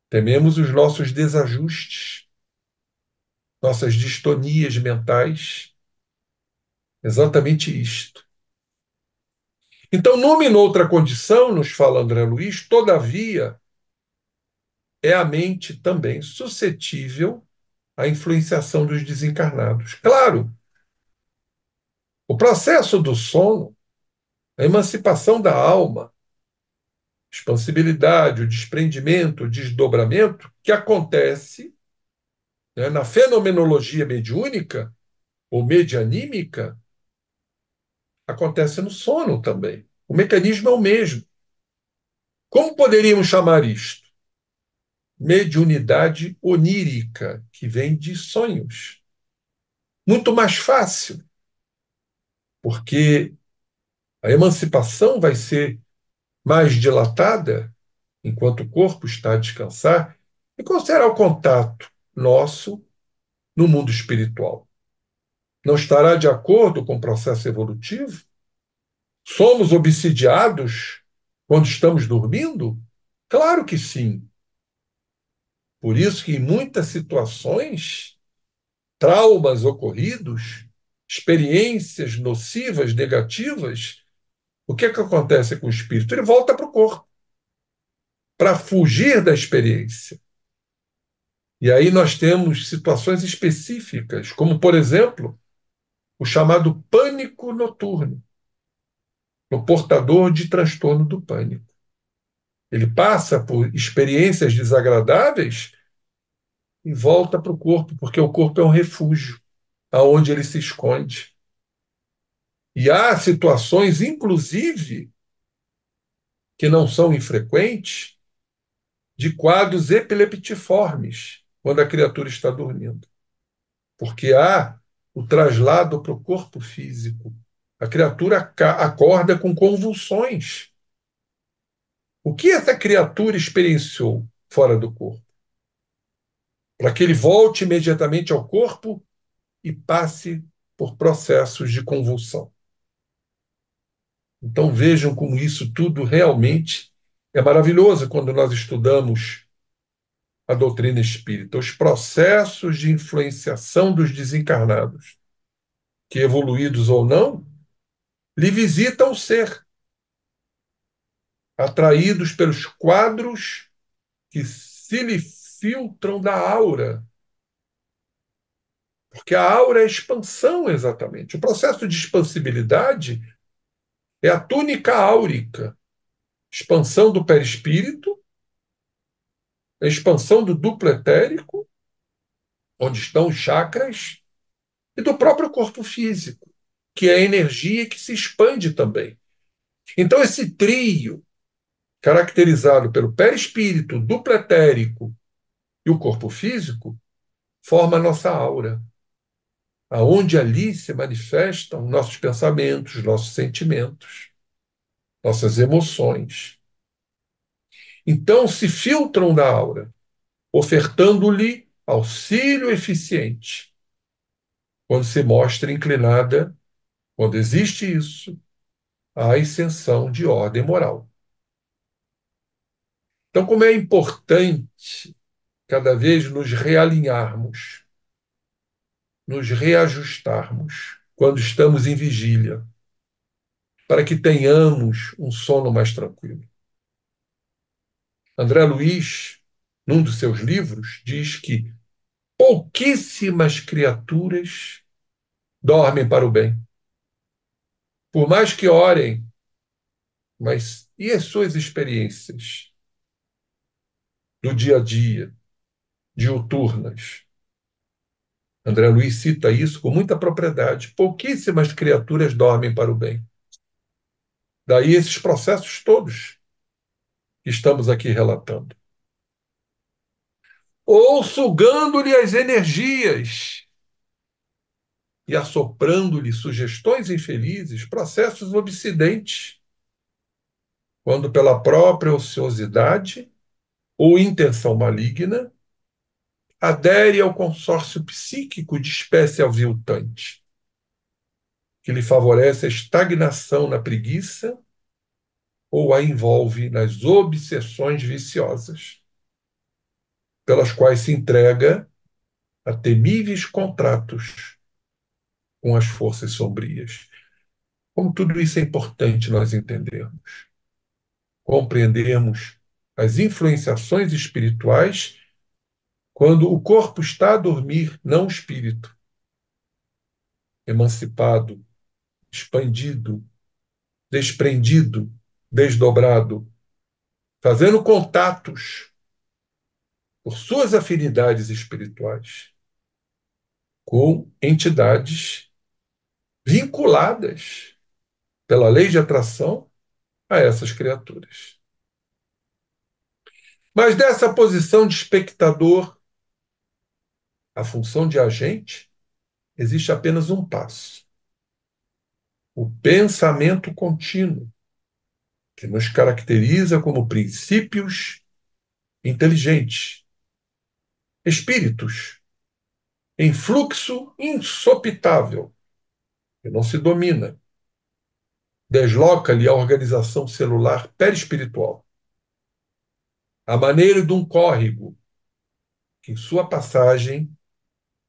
Tememos os nossos desajustes, nossas distonias mentais. Exatamente isto. Então, numa e noutra condição, nos fala André Luiz, todavia, é a mente também suscetível à influenciação dos desencarnados. Claro, o processo do sono, a emancipação da alma, expansibilidade, o desprendimento, o desdobramento, que acontece, né, na fenomenologia mediúnica ou medianímica, acontece no sono também. O mecanismo é o mesmo. Como poderíamos chamar isto? Mediunidade onírica, que vem de sonhos. Muito mais fácil, porque a emancipação vai ser mais dilatada enquanto o corpo está a descansar, e qual será o contato nosso no mundo espiritual? Não estará de acordo com o processo evolutivo? Somos obsidiados quando estamos dormindo? Claro que sim. Por isso que em muitas situações, traumas ocorridos, experiências nocivas, negativas, o que é que acontece com o espírito? Ele volta para o corpo para fugir da experiência. E aí nós temos situações específicas, como, por exemplo, o chamado pânico noturno, no portador de transtorno do pânico. Ele passa por experiências desagradáveis e volta para o corpo, porque o corpo é um refúgio, aonde ele se esconde. E há situações, inclusive, que não são infrequentes, de quadros epileptiformes, quando a criatura está dormindo. Porque há o traslado para o corpo físico. A criatura acorda com convulsões. O que essa criatura experienciou fora do corpo? Para que ele volte imediatamente ao corpo e passe por processos de convulsão. Então vejam como isso tudo realmente é maravilhoso quando nós estudamos a doutrina espírita, os processos de influenciação dos desencarnados, que evoluídos ou não, lhe visitam o ser, atraídos pelos quadros que se lhe filtram da aura. Porque a aura é a expansão, exatamente. O processo de expansibilidade é a túnica áurica, expansão do perispírito, a expansão do duplo etérico, onde estão os chakras, e do próprio corpo físico, que é a energia que se expande também. Então, esse trio, caracterizado pelo perispírito, duplo etérico e o corpo físico, forma a nossa aura, aonde ali se manifestam nossos pensamentos, nossos sentimentos, nossas emoções. Então, se filtram da aura, ofertando-lhe auxílio eficiente, quando se mostra inclinada, quando existe isso, à ascensão de ordem moral. Então, como é importante cada vez nos realinharmos, nos reajustarmos quando estamos em vigília, para que tenhamos um sono mais tranquilo. André Luiz, num dos seus livros, diz que pouquíssimas criaturas dormem para o bem. Por mais que orem, mas e as suas experiências do dia a dia, diuturnas? André Luiz cita isso com muita propriedade. Pouquíssimas criaturas dormem para o bem. Daí esses processos todos que estamos aqui relatando. Ou sugando-lhe as energias e assoprando-lhe sugestões infelizes, processos obsidentes, quando pela própria ociosidade ou intenção maligna adere ao consórcio psíquico de espécie aviltante, que lhe favorece a estagnação na preguiça ou a envolve nas obsessões viciosas, pelas quais se entrega a temíveis contratos com as forças sombrias. Como tudo isso é importante nós entendermos, compreendermos as influenciações espirituais quando o corpo está a dormir, não o espírito, emancipado, expandido, desprendido, desdobrado, fazendo contatos por suas afinidades espirituais com entidades vinculadas pela lei de atração a essas criaturas. Mas dessa posição de espectador à função de agente, existe apenas um passo: o pensamento contínuo, que nos caracteriza como princípios inteligentes, espíritos em fluxo insopitável, que não se domina, desloca-lhe a organização celular perispiritual, a maneira de um córrego, que em sua passagem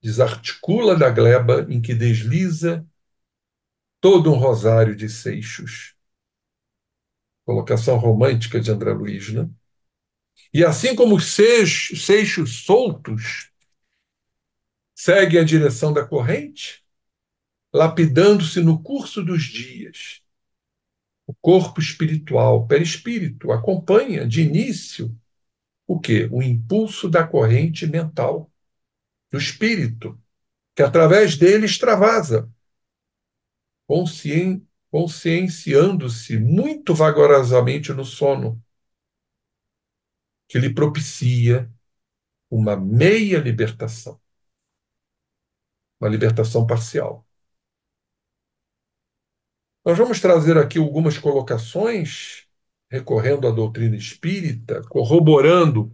desarticula da gleba em que desliza todo um rosário de seixos. Colocação romântica de André Luiz, né? E assim como os seixos soltos seguem a direção da corrente, lapidando-se no curso dos dias, o corpo espiritual, o perispírito, acompanha de início o quê? O impulso da corrente mental, do espírito, que através dele extravasa, conscienciando-se muito vagarosamente no sono, que lhe propicia uma meia libertação, uma libertação parcial. Nós vamos trazer aqui algumas colocações, recorrendo à doutrina espírita, corroborando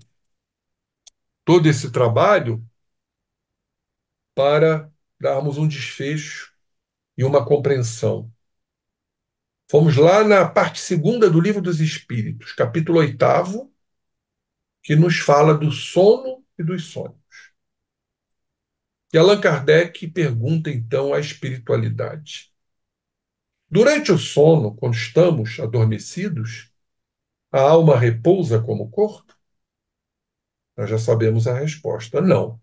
todo esse trabalho para darmos um desfecho e uma compreensão. Fomos lá na parte segunda do Livro dos Espíritos, capítulo 8º, que nos fala do sono e dos sonhos. E Allan Kardec pergunta, então, à espiritualidade. Durante o sono, quando estamos adormecidos, a alma repousa como o corpo? Nós já sabemos a resposta: não.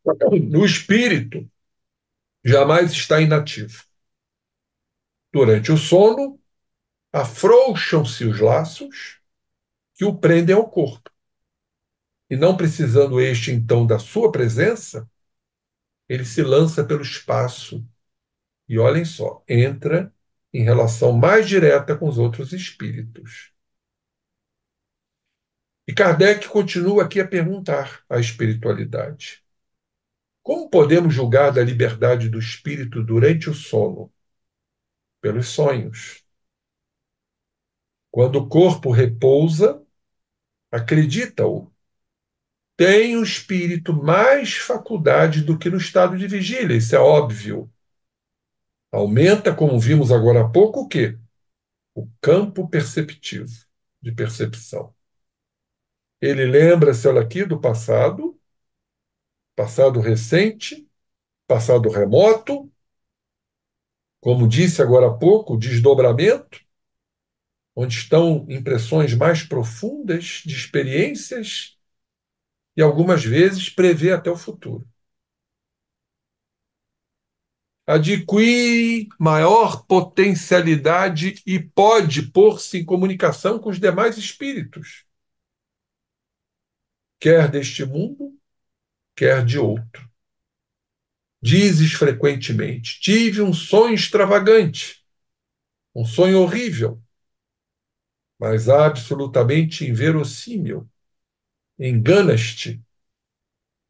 O espírito jamais está inativo. Durante o sono, afrouxam-se os laços que o prendem ao corpo. E não precisando este, então, da sua presença, ele se lança pelo espaço e, olhem só, entra em relação mais direta com os outros espíritos. E Kardec continua aqui a perguntar à espiritualidade: como podemos julgar da liberdade do espírito durante o sono? Pelos sonhos. Quando o corpo repousa, acredita-o, tem o espírito mais faculdade do que no estado de vigília, isso é óbvio. Aumenta, como vimos agora há pouco, o quê? O campo perceptivo, de percepção. Ele lembra-se, olha aqui, do passado, passado recente, passado remoto, como disse agora há pouco, o desdobramento, onde estão impressões mais profundas de experiências e algumas vezes prevê até o futuro. Adquire maior potencialidade e pode pôr-se em comunicação com os demais espíritos, quer deste mundo, quer de outro. Dizes frequentemente: tive um sonho extravagante, um sonho horrível, mas absolutamente inverossímil. Enganas-te.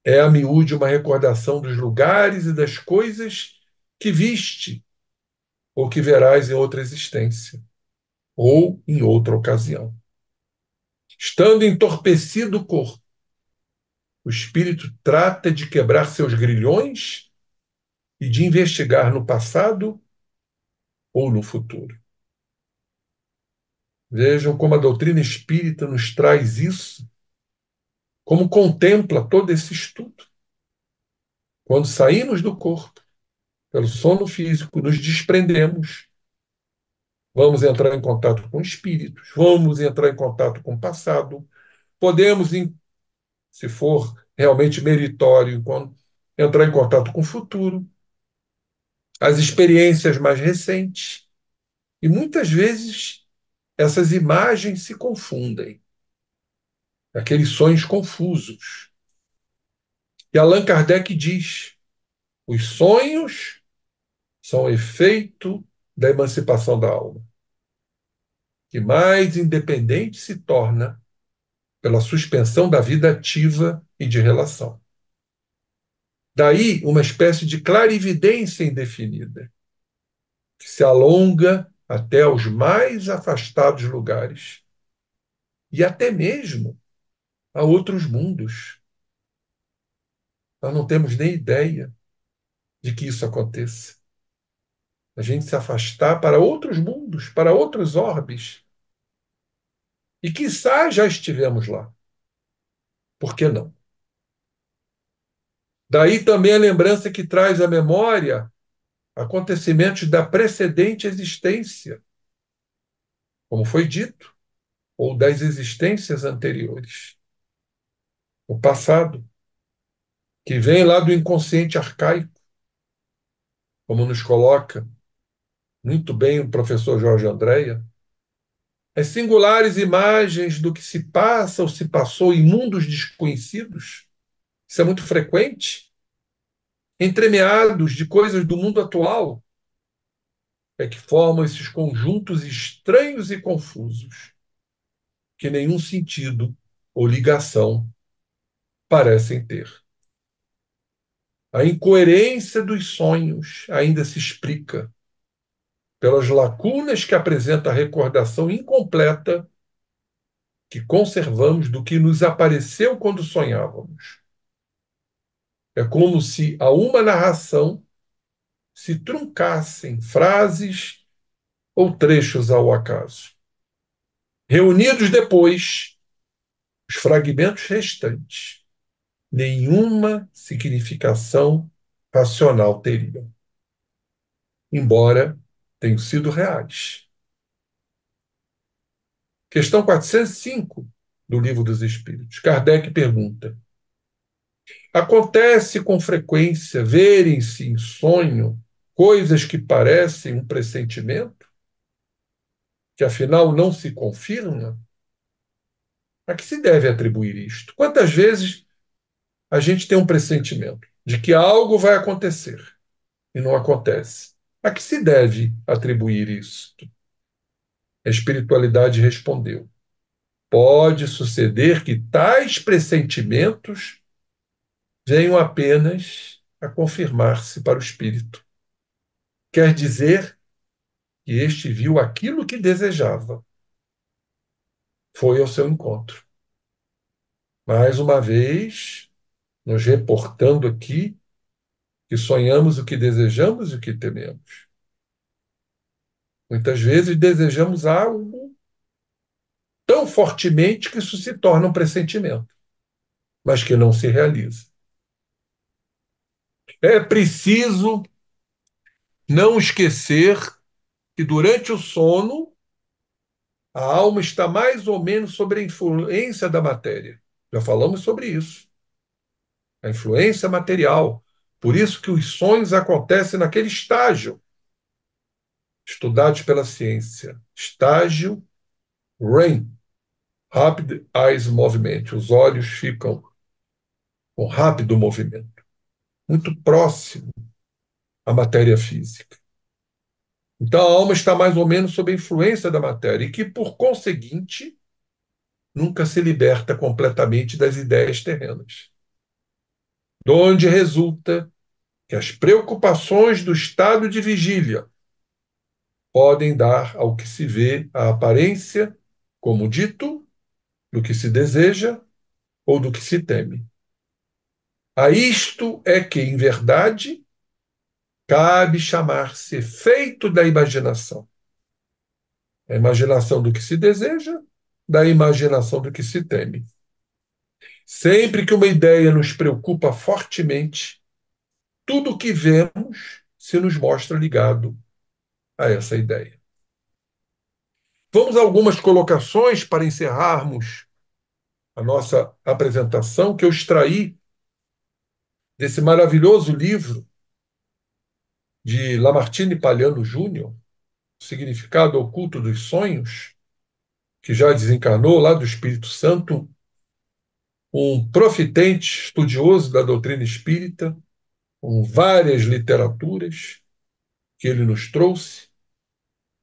É a miúde uma recordação dos lugares e das coisas que viste ou que verás em outra existência ou em outra ocasião. Estando entorpecido o corpo, o espírito trata de quebrar seus grilhões e de investigar no passado ou no futuro. Vejam como a doutrina espírita nos traz isso, como contempla todo esse estudo. Quando saímos do corpo, pelo sono físico, nos desprendemos, vamos entrar em contato com espíritos, vamos entrar em contato com o passado, podemos, se for realmente meritório, entrar em contato com o futuro, as experiências mais recentes. E muitas vezes essas imagens se confundem, aqueles sonhos confusos. E Allan Kardec diz: os sonhos são efeito da emancipação da alma, que mais independente se torna pela suspensão da vida ativa e de relação. Daí uma espécie de clarividência indefinida, que se alonga até os mais afastados lugares e até mesmo a outros mundos. Nós não temos nem ideia de que isso aconteça. A gente se afastar para outros mundos, para outros orbes. E quiçá já estivemos lá. Por que não? Daí também a lembrança que traz à memória acontecimentos da precedente existência, como foi dito, ou das existências anteriores. O passado, que vem lá do inconsciente arcaico, como nos coloca muito bem o professor Jorge Andréa, as singulares imagens do que se passa ou se passou em mundos desconhecidos, isso é muito frequente, entremeados de coisas do mundo atual, é que formam esses conjuntos estranhos e confusos, que nenhum sentido ou ligação parecem ter. A incoerência dos sonhos ainda se explica pelas lacunas que apresenta a recordação incompleta que conservamos do que nos apareceu quando sonhávamos. É como se a uma narração se truncassem frases ou trechos ao acaso. Reunidos depois, os fragmentos restantes, nenhuma significação racional teriam, embora tenham sido reais. Questão 405 do Livro dos Espíritos. Kardec pergunta: acontece com frequência verem-se em sonho coisas que parecem um pressentimento, que afinal não se confirma? A que se deve atribuir isto? Quantas vezes a gente tem um pressentimento de que algo vai acontecer e não acontece? A que se deve atribuir isso? A espiritualidade respondeu: pode suceder que tais pressentimentos venham apenas a confirmar-se para o espírito. Quer dizer que este viu aquilo que desejava, foi ao seu encontro. Mais uma vez, nos reportando aqui que sonhamos o que desejamos e o que tememos. Muitas vezes desejamos algo tão fortemente que isso se torna um pressentimento, mas que não se realiza. É preciso não esquecer que durante o sono a alma está mais ou menos sob a influência da matéria. Já falamos sobre isso. A influência material. Por isso que os sonhos acontecem naquele estágio, estudados pela ciência. Estágio REM, Rapid Eyes Movement. Os olhos ficam com rápido movimento, muito próximo à matéria física. Então a alma está mais ou menos sob a influência da matéria e que, por conseguinte, nunca se liberta completamente das ideias terrenas. De onde resulta que as preocupações do estado de vigília podem dar ao que se vê a aparência, como dito, do que se deseja ou do que se teme. A isto é que, em verdade, cabe chamar-se efeito da imaginação. A imaginação do que se deseja, da imaginação do que se teme. Sempre que uma ideia nos preocupa fortemente, tudo o que vemos se nos mostra ligado a essa ideia. Vamos a algumas colocações para encerrarmos a nossa apresentação, que eu extraí desse maravilhoso livro de Lamartine Palhano Júnior, Significado Oculto dos Sonhos, que já desencarnou lá do Espírito Santo, um profitente estudioso da doutrina espírita, com várias literaturas que ele nos trouxe.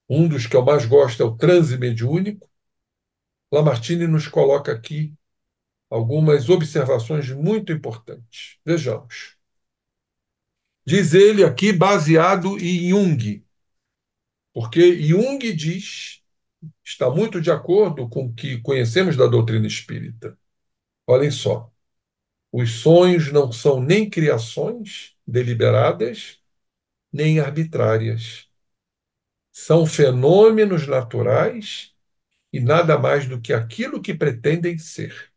Um dos que eu mais gosto é o Transe Mediúnico. Lamartine nos coloca aqui algumas observações muito importantes. Vejamos. Diz ele aqui, baseado em Jung, porque Jung diz, está muito de acordo com o que conhecemos da doutrina espírita. Olhem só, os sonhos não são nem criações deliberadas, nem arbitrárias. São fenômenos naturais e nada mais do que aquilo que pretendem ser.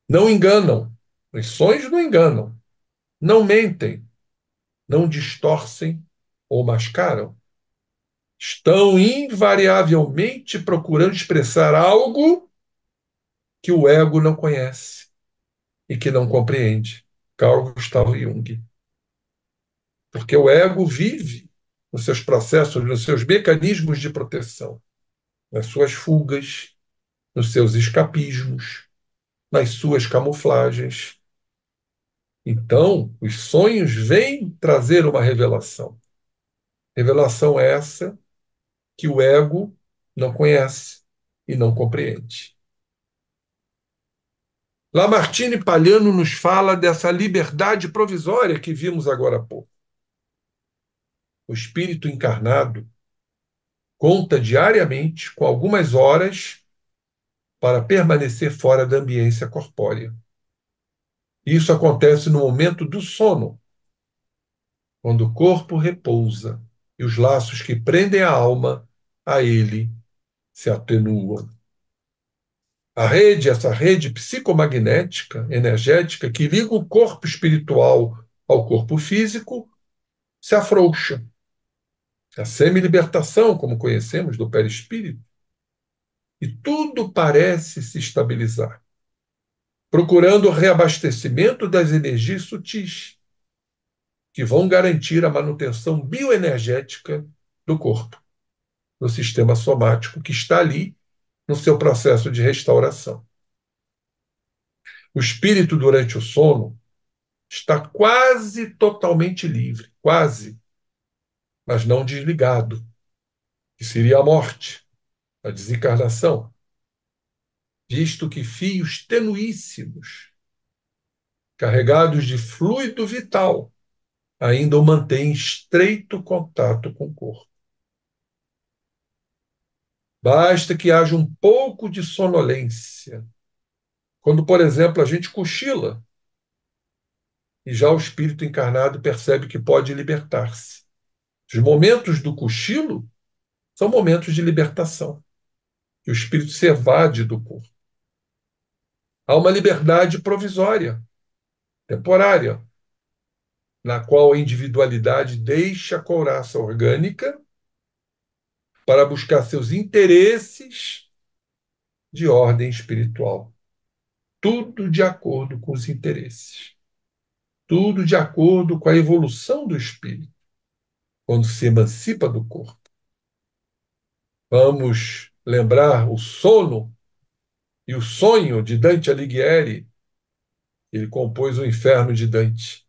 Não enganam, os sonhos não enganam, não mentem, não distorcem ou mascaram. Estão invariavelmente procurando expressar algo que o ego não conhece e que não compreende. Carl Gustav Jung. Porque o ego vive nos seus processos, nos seus mecanismos de proteção, nas suas fugas, nos seus escapismos, nas suas camuflagens. Então, os sonhos vêm trazer uma revelação. Revelação essa que o ego não conhece e não compreende. Lamartine Palhano nos fala dessa liberdade provisória que vimos agora há pouco. O espírito encarnado conta diariamente com algumas horas para permanecer fora da ambiência corpórea. Isso acontece no momento do sono, quando o corpo repousa e os laços que prendem a alma a ele se atenuam. Essa rede psicomagnética, energética, que liga o corpo espiritual ao corpo físico, se afrouxa. A semi-libertação, como conhecemos, do perispírito. E tudo parece se estabilizar, procurando o reabastecimento das energias sutis, que vão garantir a manutenção bioenergética do corpo, do sistema somático, que está ali no seu processo de restauração. O espírito, durante o sono, está quase totalmente livre, quase, mas não desligado, que seria a morte, a desencarnação, visto que fios tenuíssimos, carregados de fluido vital, ainda o mantêm em estreito contato com o corpo. Basta que haja um pouco de sonolência. Quando, por exemplo, a gente cochila, e já o espírito encarnado percebe que pode libertar-se. Os momentos do cochilo são momentos de libertação, que o espírito se evade do corpo. Há uma liberdade provisória, temporária, na qual a individualidade deixa a couraça orgânica para buscar seus interesses de ordem espiritual. Tudo de acordo com os interesses. Tudo de acordo com a evolução do espírito, quando se emancipa do corpo. Vamos lembrar o sono e o sonho de Dante Alighieri. Ele compôs o Inferno de Dante,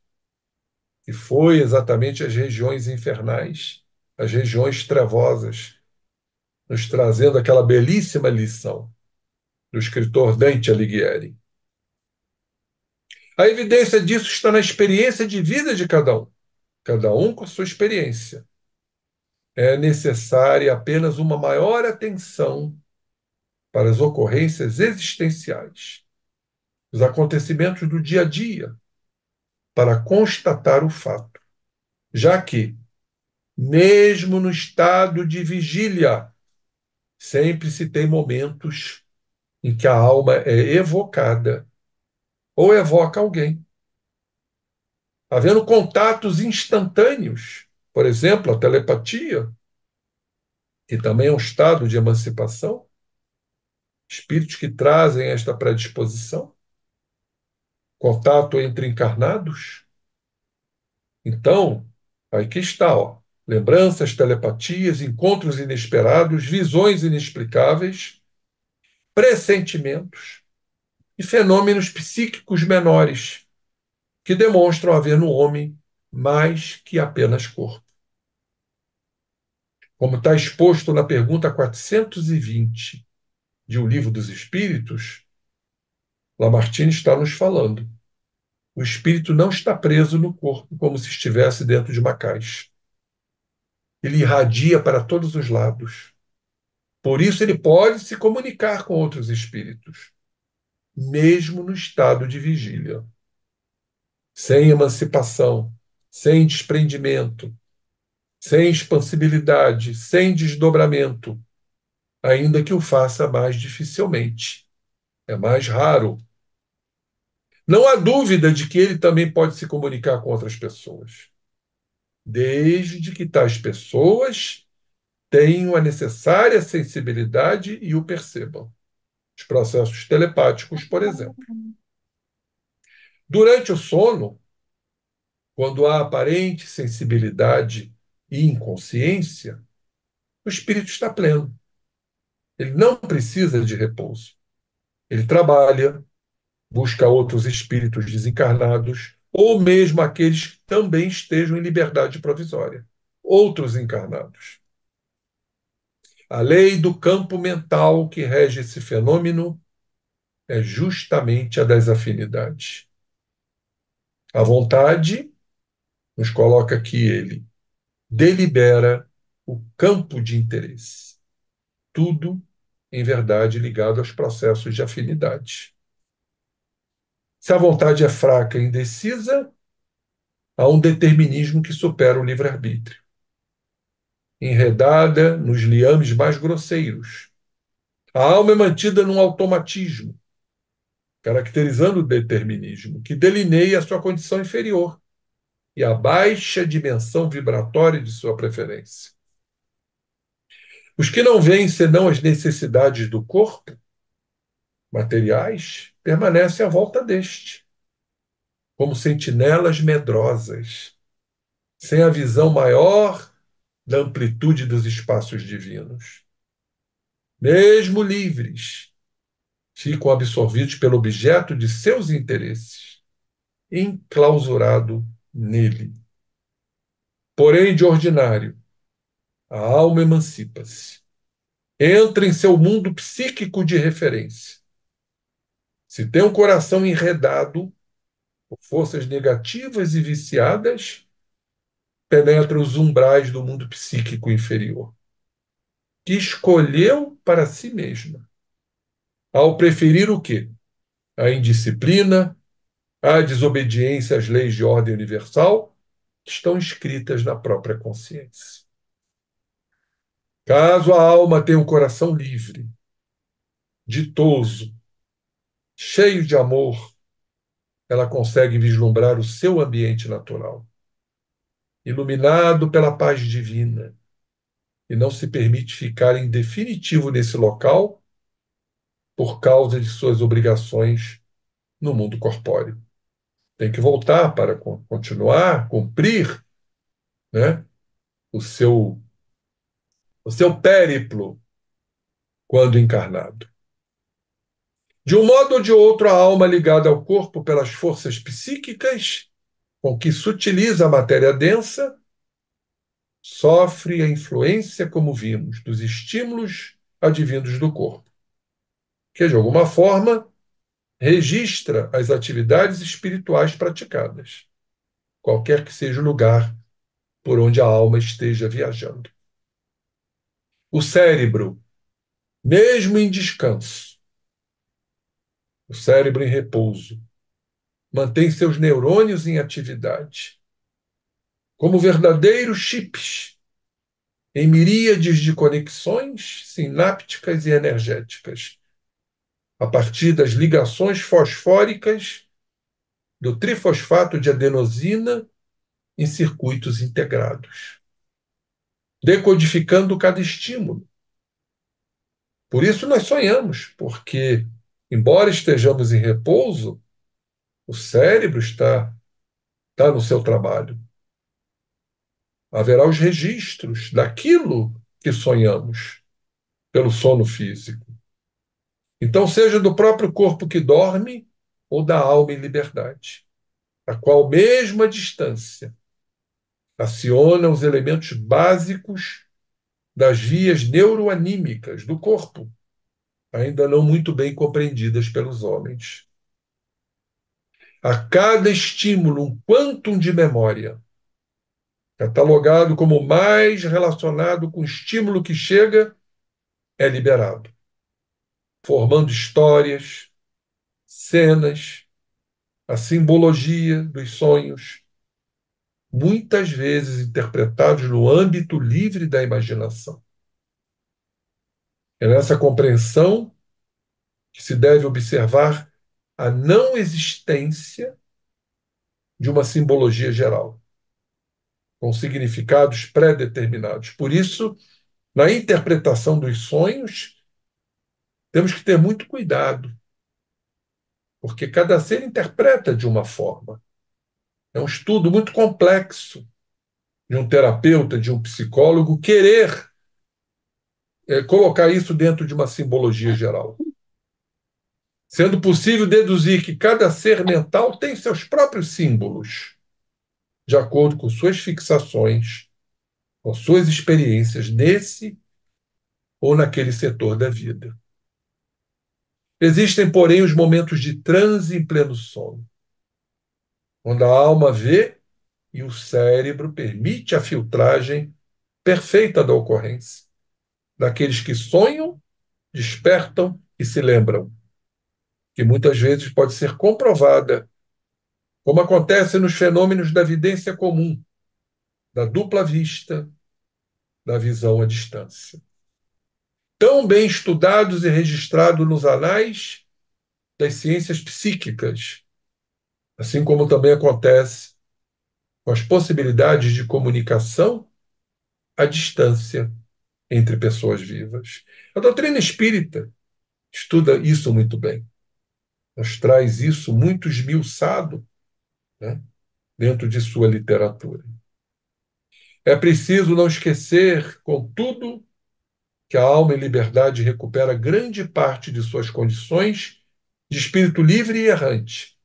que foi exatamente as regiões infernais, as regiões trevosas, nos trazendo aquela belíssima lição do escritor Dante Alighieri. A evidência disso está na experiência de vida de cada um com a sua experiência. É necessária apenas uma maior atenção para as ocorrências existenciais, os acontecimentos do dia a dia, para constatar o fato, já que, mesmo no estado de vigília, sempre se tem momentos em que a alma é evocada ou evoca alguém. Havendo contatos instantâneos, por exemplo, a telepatia, que também é um estado de emancipação, espíritos que trazem esta predisposição, contato entre encarnados. Então, aí que está, ó, lembranças, telepatias, encontros inesperados, visões inexplicáveis, pressentimentos e fenômenos psíquicos menores que demonstram haver no homem mais que apenas corpo. Como está exposto na pergunta 420 de O Livro dos Espíritos, Lamartine está nos falando. O espírito não está preso no corpo como se estivesse dentro de uma caixa. Ele irradia para todos os lados. Por isso ele pode se comunicar com outros espíritos, mesmo no estado de vigília. Sem emancipação, sem desprendimento, sem expansibilidade, sem desdobramento, ainda que o faça mais dificilmente. É mais raro. Não há dúvida de que ele também pode se comunicar com outras pessoas, desde que tais pessoas tenham a necessária sensibilidade e o percebam. Os processos telepáticos, por exemplo. Durante o sono, quando há aparente sensibilidade e inconsciência, o espírito está pleno. Ele não precisa de repouso. Ele trabalha, busca outros espíritos desencarnados, ou mesmo aqueles que também estejam em liberdade provisória. outros encarnados. A lei do campo mental que rege esse fenômeno é justamente a das afinidades. A vontade, nos coloca aqui ele, delibera o campo de interesse. Tudo, em verdade, ligado aos processos de afinidade. Se a vontade é fraca e indecisa, há um determinismo que supera o livre-arbítrio, enredada nos liames mais grosseiros. A alma é mantida num automatismo, caracterizando o determinismo, que delineia a sua condição inferior e a baixa dimensão vibratória de sua preferência. Os que não veem senão as necessidades do corpo, materiais, permanecem à volta deste, como sentinelas medrosas, sem a visão maior da amplitude dos espaços divinos. Mesmo livres, ficam absorvidos pelo objeto de seus interesses, enclausurado nele. Porém, de ordinário, a alma emancipa-se. Entra em seu mundo psíquico de referência. Se tem um coração enredado por forças negativas e viciadas, penetra os umbrais do mundo psíquico inferior, que escolheu para si mesma, ao preferir o quê? A indisciplina, a desobediência às leis de ordem universal, que estão escritas na própria consciência. Caso a alma tenha um coração livre, ditoso, cheio de amor, ela consegue vislumbrar o seu ambiente natural, iluminado pela paz divina, e não se permite ficar em definitivo nesse local por causa de suas obrigações no mundo corpóreo. Tem que voltar para continuar, cumprir, né, o seu, o seu périplo quando encarnado. De um modo ou de outro, a alma ligada ao corpo pelas forças psíquicas com que sutiliza a matéria densa sofre a influência, como vimos, dos estímulos advindos do corpo, que, de alguma forma, registra as atividades espirituais praticadas, qualquer que seja o lugar por onde a alma esteja viajando. O cérebro, mesmo em descanso, o cérebro em repouso, mantém seus neurônios em atividade, como verdadeiros chips, em miríades de conexões sinápticas e energéticas, a partir das ligações fosfóricas do trifosfato de adenosina em circuitos integrados, decodificando cada estímulo. Por isso nós sonhamos, porque, embora estejamos em repouso, o cérebro está no seu trabalho. Haverá os registros daquilo que sonhamos pelo sono físico. Então, seja do próprio corpo que dorme ou da alma em liberdade, a qual, mesmo à distância, aciona os elementos básicos das vias neuroanímicas do corpo, ainda não muito bem compreendidas pelos homens. A cada estímulo, um quantum de memória, catalogado como mais relacionado com o estímulo que chega, é liberado, formando histórias, cenas, a simbologia dos sonhos, muitas vezes interpretados no âmbito livre da imaginação. É nessa compreensão que se deve observar a não existência de uma simbologia geral, com significados pré-determinados. Por isso, na interpretação dos sonhos, temos que ter muito cuidado, porque cada ser interpreta de uma forma. É um estudo muito complexo de um terapeuta, de um psicólogo, querer colocar isso dentro de uma simbologia geral. Sendo possível deduzir que cada ser mental tem seus próprios símbolos, de acordo com suas fixações, com suas experiências nesse ou naquele setor da vida. Existem, porém, os momentos de transe em pleno sono, quando a alma vê e o cérebro permite a filtragem perfeita da ocorrência, daqueles que sonham, despertam e se lembram, que muitas vezes pode ser comprovada, como acontece nos fenômenos da vidência comum, da dupla vista, da visão à distância. Tão bem estudados e registrados nos anais das ciências psíquicas, assim como também acontece com as possibilidades de comunicação à distância entre pessoas vivas. A doutrina espírita estuda isso muito bem, nos traz isso muito esmiuçado, né, dentro de sua literatura. É preciso não esquecer, contudo, que a alma em liberdade recupera grande parte de suas condições de espírito livre e errante,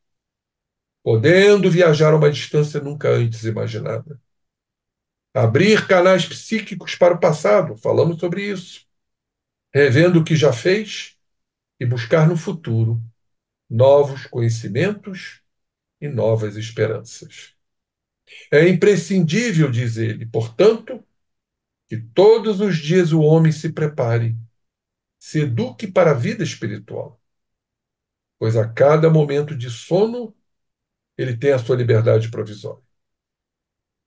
podendo viajar a uma distância nunca antes imaginada. Abrir canais psíquicos para o passado, falamos sobre isso, revendo o que já fez e buscar no futuro novos conhecimentos e novas esperanças. É imprescindível, diz ele, portanto, que todos os dias o homem se prepare, se eduque para a vida espiritual, pois a cada momento de sono ele tem a sua liberdade provisória.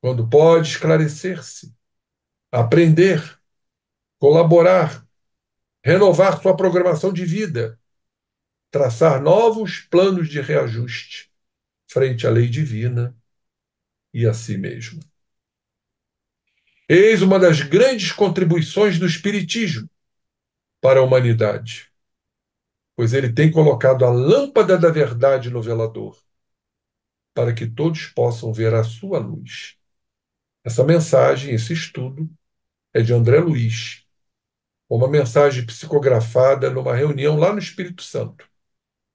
Quando pode esclarecer-se, aprender, colaborar, renovar sua programação de vida, traçar novos planos de reajuste frente à lei divina e a si mesmo. Eis uma das grandes contribuições do Espiritismo para a humanidade, pois ele tem colocado a lâmpada da verdade no velador, para que todos possam ver a sua luz. Essa mensagem, esse estudo, é de André Luiz, uma mensagem psicografada numa reunião lá no Espírito Santo,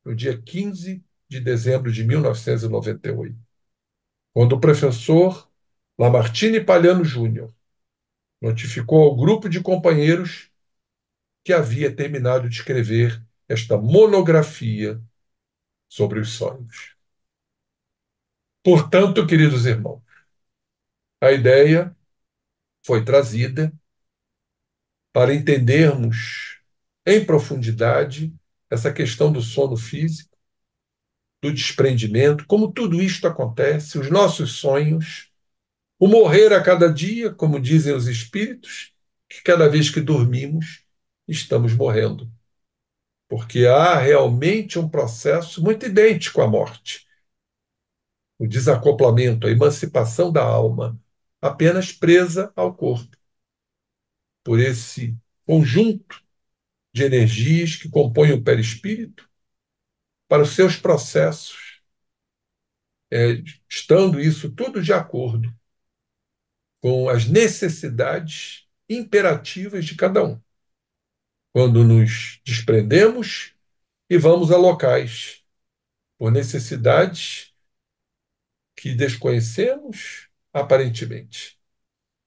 no dia 15 de dezembro de 1998, quando o professor Lamartine Palhano Júnior notificou ao grupo de companheiros que havia terminado de escrever esta monografia sobre os sonhos. Portanto, queridos irmãos, a ideia foi trazida para entendermos em profundidade essa questão do sono físico, do desprendimento, como tudo isto acontece, os nossos sonhos, o morrer a cada dia, como dizem os espíritos, que cada vez que dormimos, estamos morrendo. Porque há realmente um processo muito idêntico à morte. O desacoplamento, a emancipação da alma, apenas presa ao corpo, por esse conjunto de energias que compõem o perispírito para os seus processos, estando isso tudo de acordo com as necessidades imperativas de cada um. Quando nos desprendemos e vamos a locais por necessidades que desconhecemos aparentemente.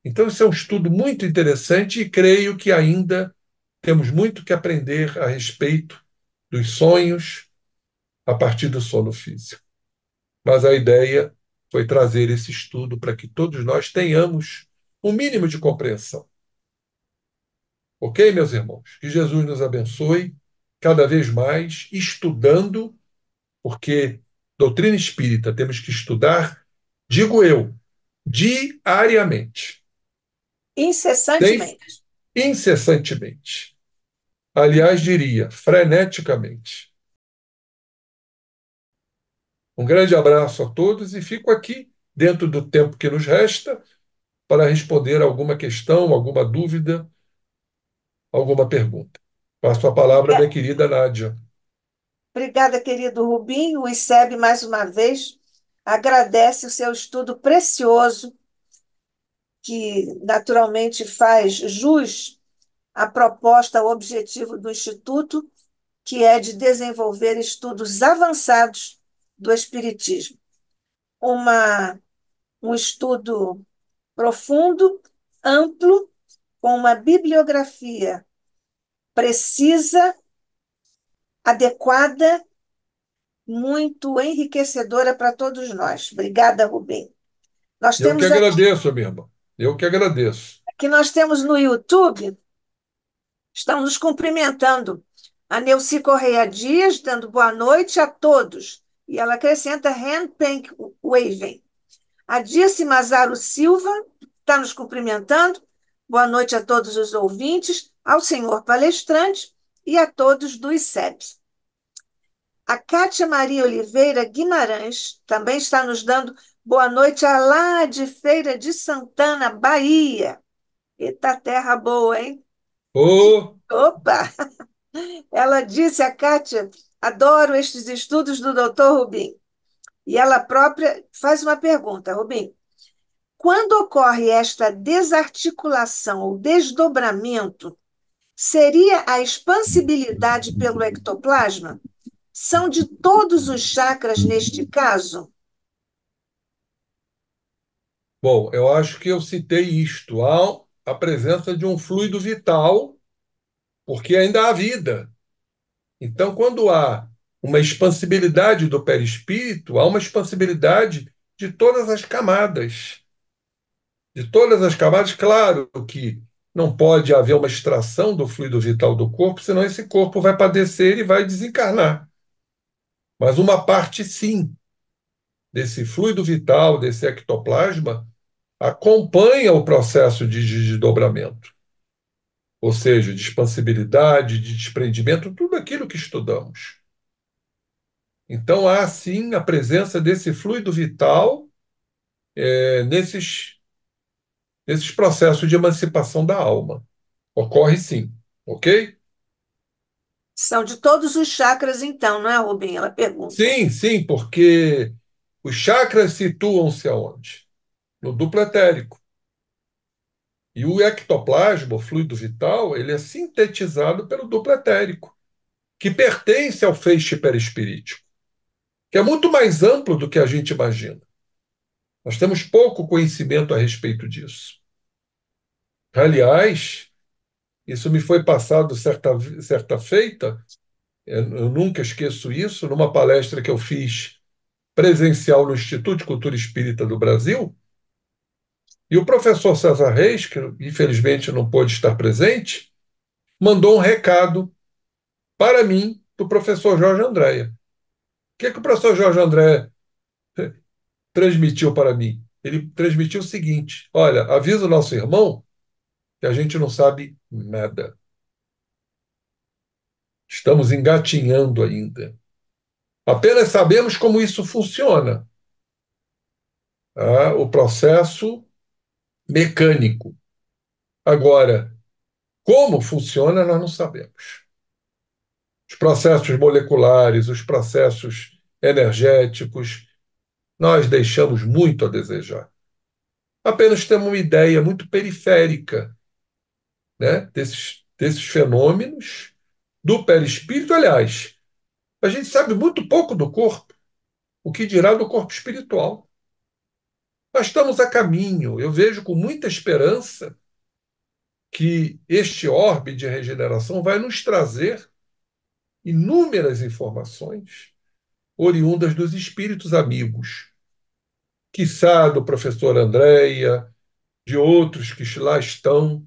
Então, isso é um estudo muito interessante e creio que ainda temos muito que aprender a respeito dos sonhos a partir do sono físico. Mas a ideia foi trazer esse estudo para que todos nós tenhamos um mínimo de compreensão. Ok, meus irmãos? Que Jesus nos abençoe cada vez mais, estudando, porque doutrina espírita temos que estudar, digo eu, diariamente, sem, Incessantemente. incessantemente. Aliás, diria, freneticamente. Um grande abraço a todos e fico aqui, dentro do tempo que nos resta, para responder alguma questão, alguma dúvida, alguma pergunta. Passo a palavra à minha querida Nádia. Obrigada, querido Rubinho. O ICEB, mais uma vez, agradece o seu estudo precioso, que naturalmente faz jus à proposta, ao objetivo do Instituto, que é de desenvolver estudos avançados do Espiritismo. Uma, um estudo profundo amplo, com uma bibliografia precisa, adequada, muito enriquecedora para todos nós. Obrigada, Rubem. Nós Eu que temos aqui, agradeço, minha irmã. Eu que agradeço. aqui nós temos no YouTube, estão nos cumprimentando. A Neuci Correia Dias, dando boa noite a todos. E ela acrescenta Handpank Waving. A Dirce Mazaro Silva está nos cumprimentando. Boa noite a todos os ouvintes, ao senhor palestrante e a todos do ICEP. A Cátia Maria Oliveira Guimarães também está nos dando boa noite lá de Feira de Santana, Bahia. Eita terra boa, hein? Ô, Opa! Ela disse, a Cátia, adoro estes estudos do Dr. Rubim. E ela própria faz uma pergunta, Rubim. Quando ocorre esta desarticulação ou desdobramento, seria a expansibilidade pelo ectoplasma? São de todos os chakras neste caso? bom, eu acho que eu citei isto. Há a presença de um fluido vital, porque ainda há vida. Então, quando há uma expansibilidade do perispírito, há uma expansibilidade de todas as camadas. De todas as camadas, claro que não pode haver uma extração do fluido vital do corpo, senão esse corpo vai padecer e vai desencarnar. Mas uma parte, sim, desse fluido vital, desse ectoplasma, acompanha o processo de desdobramento, ou seja, de expansibilidade, de desprendimento, tudo aquilo que estudamos. Então, há sim a presença desse fluido vital nesses processos de emancipação da alma. Ocorre sim, ok? São de todos os chakras, então, não é, Rubem? Ela pergunta. Sim, sim, porque os chakras situam-se aonde? No duplo etérico. E o ectoplasma, o fluido vital, ele é sintetizado pelo duplo etérico, que pertence ao feixe perispirítico, que é muito mais amplo do que a gente imagina. Nós temos pouco conhecimento a respeito disso. Aliás, isso me foi passado certa feita, eu nunca esqueço isso, numa palestra que eu fiz presencial no Instituto de Cultura Espírita do Brasil, e o professor César Reis, que infelizmente não pôde estar presente, mandou um recado para mim do professor Jorge Andréa. Que o professor Jorge André transmitiu para mim? Ele transmitiu o seguinte: olha, avisa o nosso irmão que a gente não sabe nada. Estamos engatinhando ainda. Apenas sabemos como isso funciona, tá? O processo mecânico. Agora, como funciona, nós não sabemos. Os processos moleculares, os processos energéticos, nós deixamos muito a desejar. Apenas temos uma ideia muito periférica, né, desses fenômenos do perispírito. Aliás, a gente sabe muito pouco do corpo, o que dirá do corpo espiritual. Nós estamos a caminho. Eu vejo com muita esperança que este orbe de regeneração vai nos trazer inúmeras informações oriundas dos espíritos amigos, quiçá do professor Andréia, de outros que lá estão,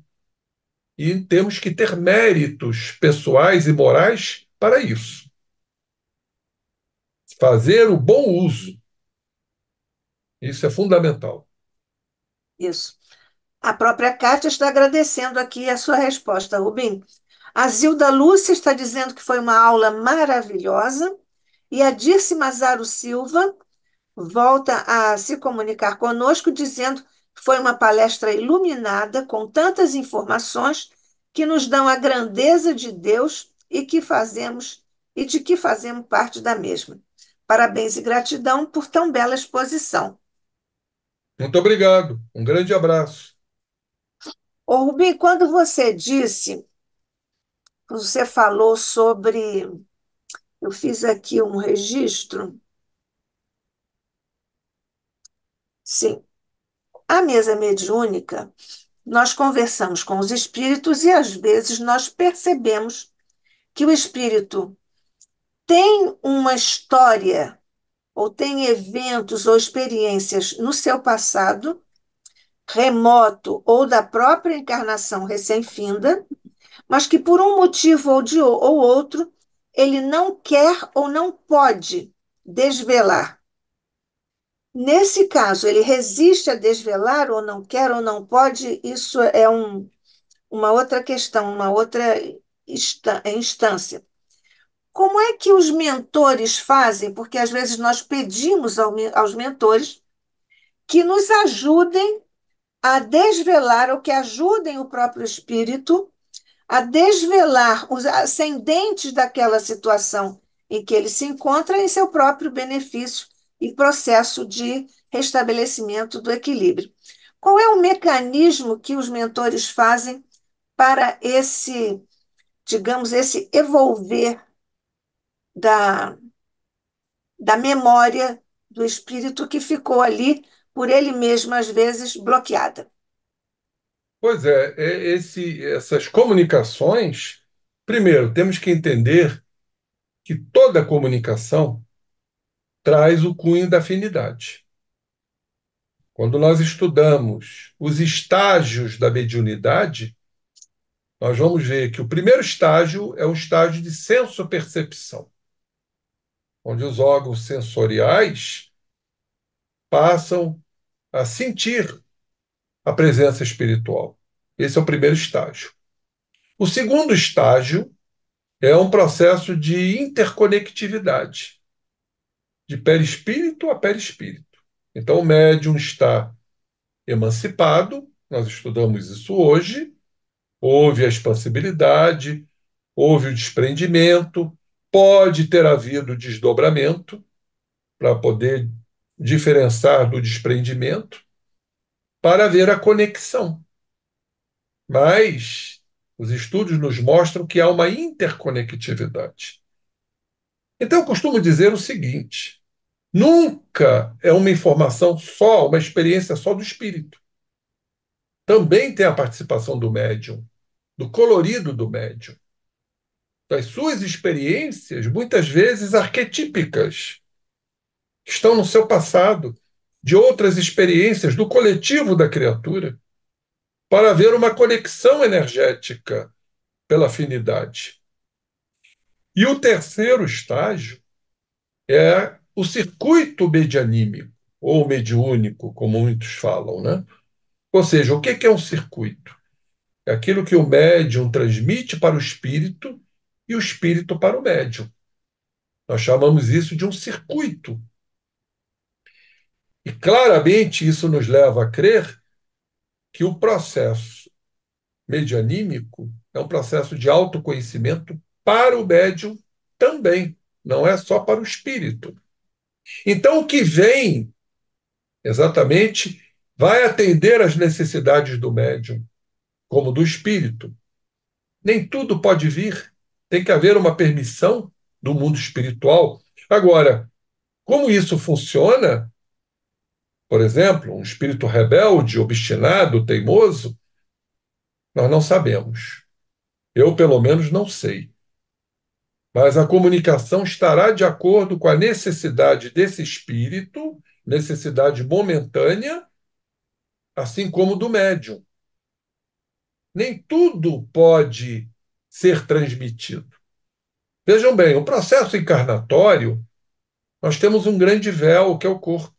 e temos que ter méritos pessoais e morais para isso. Fazer o bom uso, isso é fundamental. Isso. A própria Kátia está agradecendo aqui a sua resposta, Rubim. A Zilda Lúcia está dizendo que foi uma aula maravilhosa. E a Dirce Mazaro Silva volta a se comunicar conosco, dizendo que foi uma palestra iluminada, com tantas informações que nos dão a grandeza de Deus e de que fazemos parte da mesma. Parabéns e gratidão por tão bela exposição. Muito obrigado. Um grande abraço. Ô, Rubi, quando você falou sobre, eu fiz aqui um registro, sim, a mesa mediúnica. nós conversamos com os espíritos e às vezes nós percebemos que o espírito tem uma história ou tem eventos ou experiências no seu passado, remoto ou da própria encarnação recém-finda, mas que por um motivo ou outro ele não quer ou não pode desvelar. Nesse caso, ele resiste a desvelar ou não quer ou não pode, isso é uma outra questão, uma outra instância. Como é que os mentores fazem? Porque às vezes nós pedimos aos mentores que nos ajudem a desvelar, ou que ajudem o próprio espírito a desvelar os ascendentes daquela situação em que ele se encontra em seu próprio benefício e processo de restabelecimento do equilíbrio. Qual é o mecanismo que os mentores fazem para esse, digamos, esse evolver da, da memória do espírito que ficou ali por ele mesmo, às vezes, bloqueada? Pois é, essas comunicações, primeiro, temos que entender que toda comunicação traz o cunho da afinidade. Quando nós estudamos os estágios da mediunidade, nós vamos ver que o primeiro estágio é o estágio de sensopercepção, onde os órgãos sensoriais passam a sentir a presença espiritual. Esse é o primeiro estágio. O segundo estágio é um processo de interconectividade, de perispírito a perispírito. Então, o médium está emancipado, nós estudamos isso hoje, houve a expansibilidade, houve o desprendimento, pode ter havido desdobramento para poder diferenciar do desprendimento, para ver a conexão. Mas os estudos nos mostram que há uma interconectividade. Então, eu costumo dizer o seguinte: nunca é uma informação só, uma experiência só do espírito. Também tem a participação do médium, do colorido do médium, das suas experiências, muitas vezes arquetípicas, que estão no seu passado, de outras experiências do coletivo da criatura, para haver uma conexão energética pela afinidade. E o terceiro estágio é o circuito medianímico, ou mediúnico, como muitos falam, né? Ou seja, o que é um circuito? É aquilo que o médium transmite para o espírito e o espírito para o médium. Nós chamamos isso de um circuito. E claramente isso nos leva a crer que o processo medianímico é um processo de autoconhecimento para o médium também, não é só para o espírito. Então, o que vem exatamente vai atender às necessidades do médium, como do espírito. Nem tudo pode vir, tem que haver uma permissão do mundo espiritual. Agora, como isso funciona, por exemplo, um espírito rebelde, obstinado, teimoso, nós não sabemos. Eu, pelo menos, não sei. Mas a comunicação estará de acordo com a necessidade desse espírito, necessidade momentânea, assim como do médium. Nem tudo pode ser transmitido. Vejam bem, o processo encarnatório, nós temos um grande véu, que é o corpo.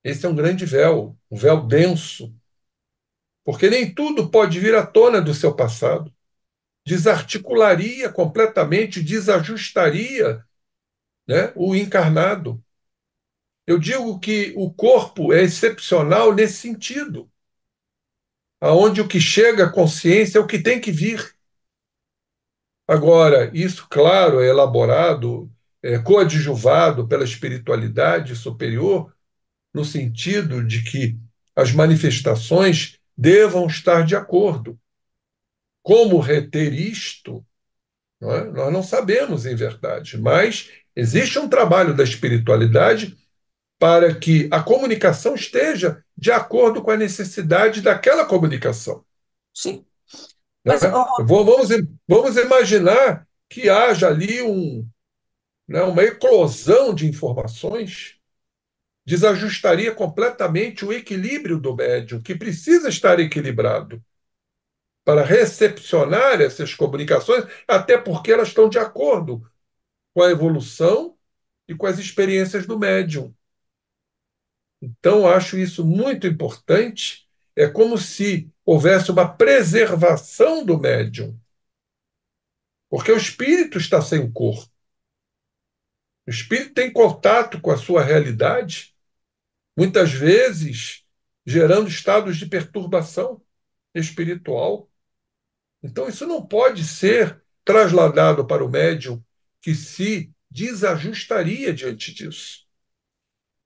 Esse é um grande véu, um véu denso, porque nem tudo pode vir à tona do seu passado. Desarticularia completamente, desajustaria, né, o encarnado. Eu digo que o corpo é excepcional nesse sentido, aonde o que chega à consciência é o que tem que vir. Agora, isso, claro, é elaborado, é coadjuvado pela espiritualidade superior, no sentido de que as manifestações devam estar de acordo. Como reter isto? Não é? Nós não sabemos, em verdade, mas existe um trabalho da espiritualidade para que a comunicação esteja de acordo com a necessidade daquela comunicação. sim. Né? Mas, Vamos imaginar que haja ali né, uma eclosão de informações, desajustaria completamente o equilíbrio do médium, que precisa estar equilibrado para recepcionar essas comunicações, até porque elas estão de acordo com a evolução e com as experiências do médium. Então, acho isso muito importante. É como se houvesse uma preservação do médium, porque o espírito está sem corpo. O espírito tem contato com a sua realidade, muitas vezes gerando estados de perturbação espiritual. Então, isso não pode ser trasladado para o médium que se desajustaria diante disso.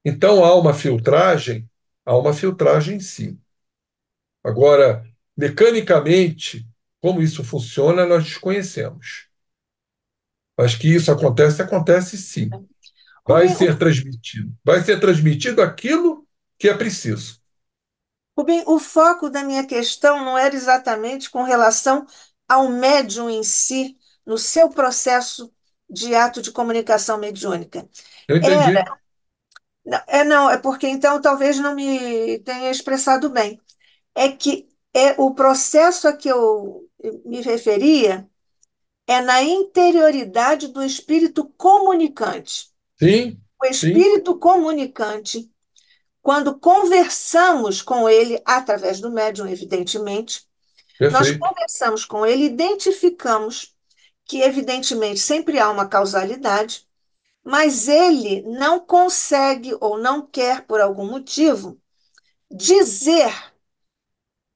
Então, há uma filtragem sim. Agora, mecanicamente, como isso funciona, nós desconhecemos. Mas que isso acontece, acontece sim. Rubem, Vai ser transmitido aquilo que é preciso. O foco da minha questão não era exatamente com relação ao médium em si, no seu processo de ato de comunicação mediúnica. Eu Era, entendi. não, é porque então talvez não me tenha expressado bem. É que o processo a que eu me referia é na interioridade do espírito comunicante. Sim, O sim, espírito comunicante, quando conversamos com ele, através do médium, evidentemente, nós perfeito. conversamos com ele, identificamos que, evidentemente, sempre há uma causalidade, mas ele não consegue ou não quer, por algum motivo, dizer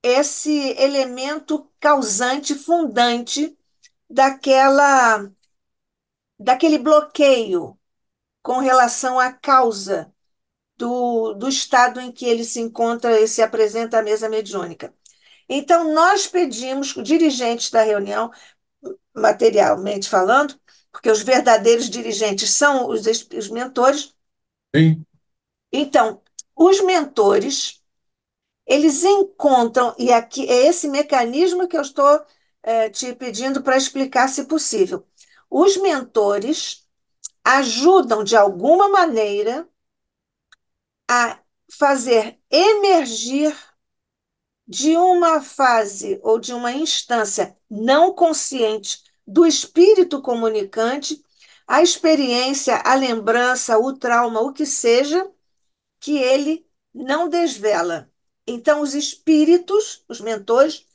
esse elemento causante, fundante daquela, daquele bloqueio com relação à causa do estado em que ele se encontra e se apresenta à mesa mediúnica. Então, nós pedimos, os dirigentes da reunião, materialmente falando, porque os verdadeiros dirigentes são os mentores. Sim. Então, os mentores, eles encontram, e aqui é esse mecanismo que eu estou te pedindo para explicar, se possível. Os mentores ajudam, de alguma maneira, a fazer emergir de uma fase ou de uma instância não consciente do espírito comunicante, a experiência, a lembrança, o trauma, o que seja, que ele não desvela. Então, os espíritos, os mentores,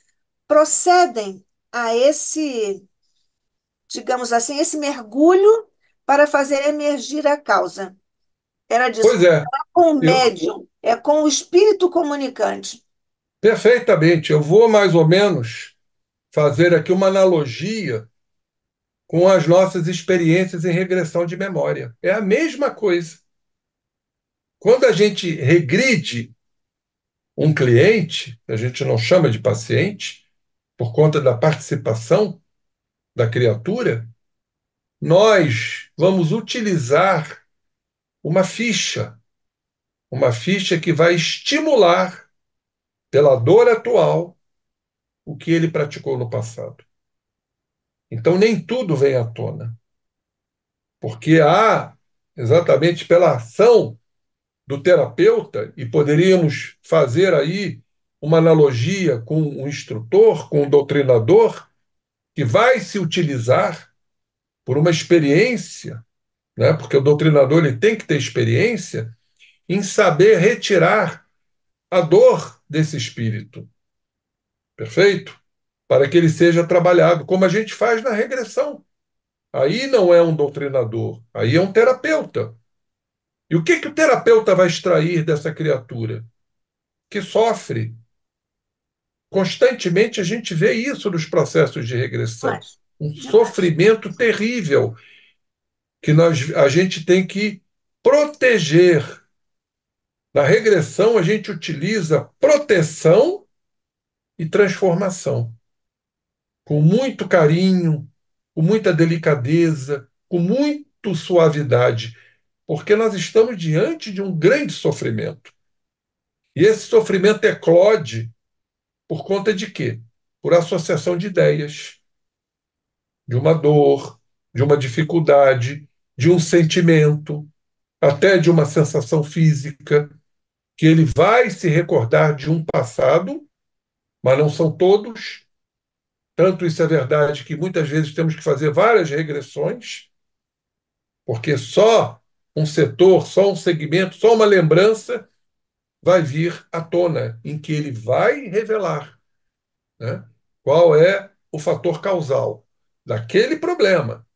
procedem a esse, digamos assim, esse mergulho para fazer emergir a causa. Era disso. Pois é, Com o eu, médium, é com o espírito comunicante. perfeitamente. Eu vou mais ou menos fazer aqui uma analogia com as nossas experiências em regressão de memória. É a mesma coisa. Quando a gente regride um cliente, a gente não chama de paciente, por conta da participação da criatura, nós vamos utilizar uma ficha que vai estimular, pela dor atual, o que ele praticou no passado. Então, nem tudo vem à tona, porque há, exatamente pela ação do terapeuta, e poderíamos fazer aí uma analogia com um instrutor, com um doutrinador, que vai se utilizar por uma experiência, né? Porque o doutrinador ele tem que ter experiência em saber retirar a dor desse espírito, perfeito? Para que ele seja trabalhado, como a gente faz na regressão. Aí não é um doutrinador, aí é um terapeuta. E o que que o terapeuta vai extrair dessa criatura? Que sofre. Constantemente a gente vê isso nos processos de regressão. Mas, Um demais. sofrimento terrível que a gente tem que proteger. Na regressão, a gente utiliza proteção e transformação, com muito carinho, com muita delicadeza, com muito suavidade, porque nós estamos diante de um grande sofrimento. E esse sofrimento eclode por conta de quê? Por associação de ideias, de uma dor, de uma dificuldade, de um sentimento, até de uma sensação física, que ele vai se recordar de um passado, mas não são todos. Tanto isso é verdade que muitas vezes temos que fazer várias regressões, porque só um setor, só um segmento, só uma lembrança vai vir à tona, em que ele vai revelar, né, qual é o fator causal daquele problema.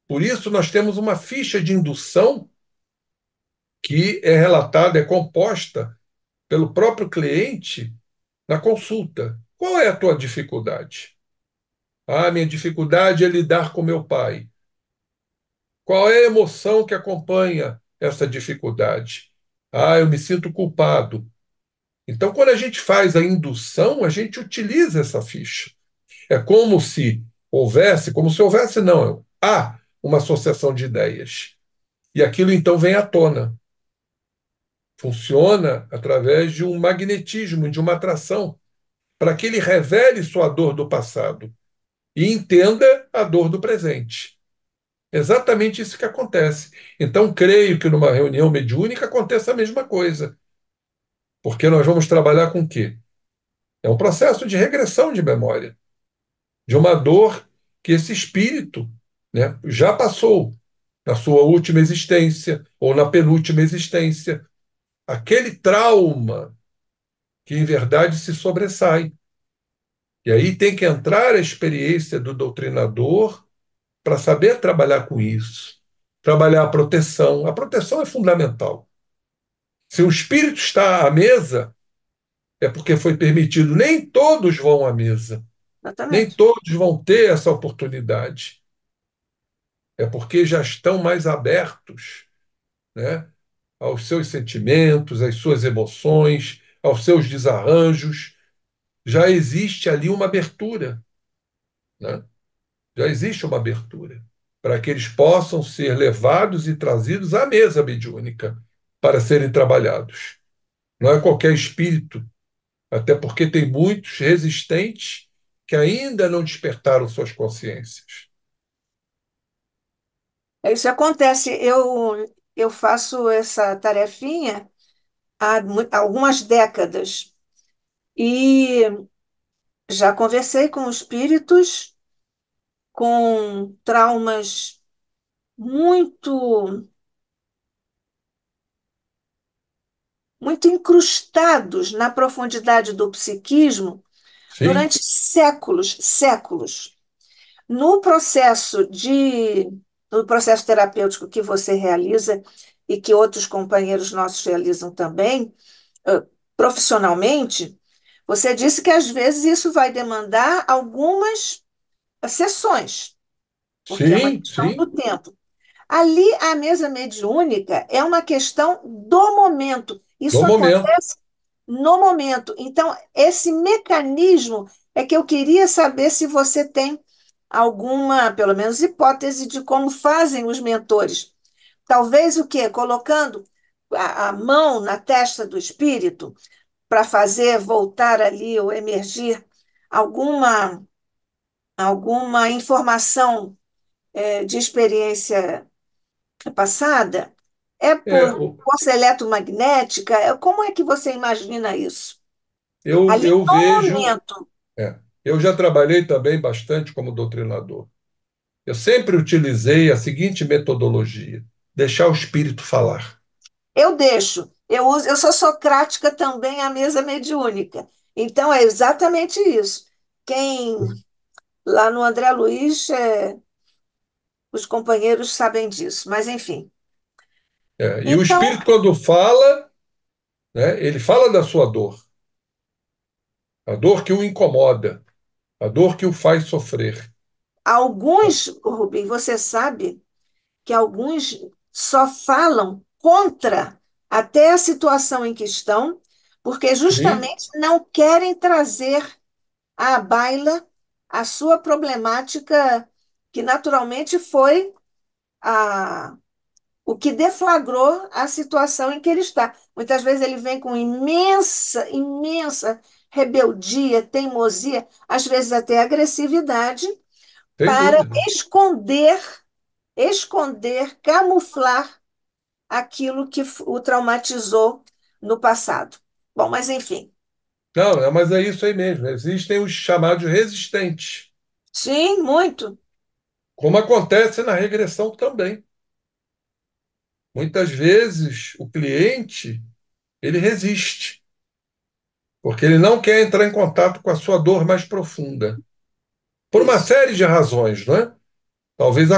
Por isso, nós temos uma ficha de indução que é relatada, é composta pelo próprio cliente na consulta. Qual é a tua dificuldade? Ah, minha dificuldade é lidar com meu pai. Qual é a emoção que acompanha essa dificuldade? Ah, eu me sinto culpado. Então, quando a gente faz a indução, a gente utiliza essa ficha. É como se houvesse, não, há uma associação de ideias. E aquilo então vem à tona. Funciona através de um magnetismo, de uma atração, para que ele revele sua dor do passado e entenda a dor do presente. Exatamente isso que acontece. Então, creio que numa reunião mediúnica aconteça a mesma coisa, porque nós vamos trabalhar com o quê? É um processo de regressão de memória, de uma dor que esse espírito, né, já passou na sua última existência ou na penúltima existência. Aquele trauma que, em verdade, se sobressai. E aí tem que entrar a experiência do doutrinador para saber trabalhar com isso, trabalhar a proteção. A proteção é fundamental. Se o espírito está à mesa, é porque foi permitido. Nem todos vão à mesa, nem Exatamente. todos vão ter essa oportunidade. É porque já estão mais abertos, né, aos seus sentimentos, às suas emoções, aos seus desarranjos. Já existe ali uma abertura, né? Já existe uma abertura para que eles possam ser levados e trazidos à mesa mediúnica para serem trabalhados. Não é qualquer espírito, até porque tem muitos resistentes que ainda não despertaram suas consciências. Isso acontece. Eu faço essa tarefinha há algumas décadas e já conversei com espíritos com traumas muito, muito incrustados na profundidade do psiquismo Sim, durante séculos, séculos. No processo de, no processo terapêutico que você realiza e que outros companheiros nossos realizam também, profissionalmente, você disse que às vezes isso vai demandar algumas sessões, porque é uma sim, questão do sim, tempo. Ali, a mesa mediúnica é uma questão do momento. no Isso momento. acontece no momento. Então, esse mecanismo é que eu queria saber se você tem alguma, pelo menos, hipótese de como fazem os mentores. Talvez o quê? Colocando a mão na testa do espírito para fazer voltar ali ou emergir alguma, alguma informação de experiência passada? É É, por força eletromagnética? Como é que você imagina isso? Ali eu no vejo, momento. é, eu já trabalhei também bastante como doutrinador. Eu sempre utilizei a seguinte metodologia: deixar o espírito falar. Eu deixo. Eu sou socrática também à mesa mediúnica. Então é exatamente isso. Quem lá no André Luiz, os companheiros sabem disso, mas enfim. É, e o Então, espírito, quando fala, né, ele fala da sua dor, a dor que o incomoda, a dor que o faz sofrer. alguns, Rubem, você sabe que alguns só falam contra até a situação em que estão, porque Sim, justamente não querem trazer à baila a sua problemática, que naturalmente foi a, o que deflagrou a situação em que ele está. Muitas vezes ele vem com imensa, imensa rebeldia, teimosia, às vezes até agressividade, Sem para dúvida. esconder, camuflar aquilo que o traumatizou no passado. Bom, mas enfim. Não, mas é isso aí mesmo. Existem os chamados resistentes, Sim, muito. como acontece na regressão também. Muitas vezes o cliente ele resiste, porque ele não quer entrar em contato com a sua dor mais profunda, por uma Isso. série de razões, não é? Talvez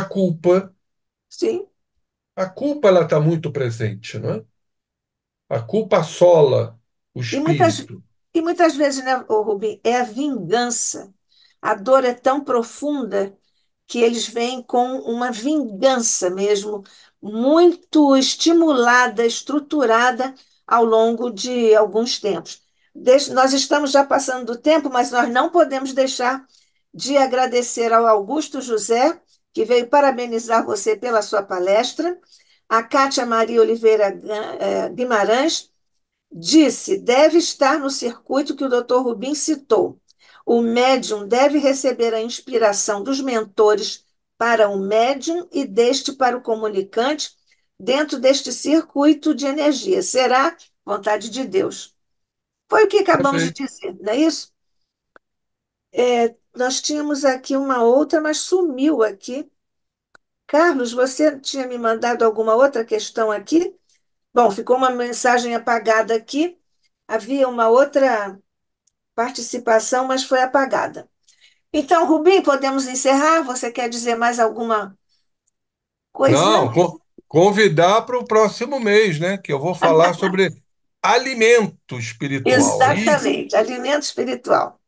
Sim. a culpa ela está muito presente, não é? A culpa assola o E muitas, espírito. e muitas vezes, né, ô Rubim, é a vingança. A dor é tão profunda que eles vêm com uma vingança mesmo, muito estimulada, estruturada ao longo de alguns tempos. Nós estamos já passando do tempo, mas nós não podemos deixar de agradecer ao Augusto José, que veio parabenizar você pela sua palestra, a Cátia Maria Oliveira Guimarães, disse: deve estar no circuito que o Dr. Rubim citou. O médium deve receber a inspiração dos mentores para o médium e deste para o comunicante dentro deste circuito de energia. Será vontade de Deus. Foi o que acabamos de Perfeito. dizer, não é isso? Nós tínhamos aqui uma outra, mas sumiu aqui. Carlos, você tinha me mandado alguma outra questão aqui? Bom, ficou uma mensagem apagada aqui. Havia uma outra participação, mas foi apagada. Então, Rubim, podemos encerrar? Você quer dizer mais alguma coisa? Não, convidar para o próximo mês, né? Que eu vou falar sobre alimento espiritual. E Exatamente, alimento espiritual.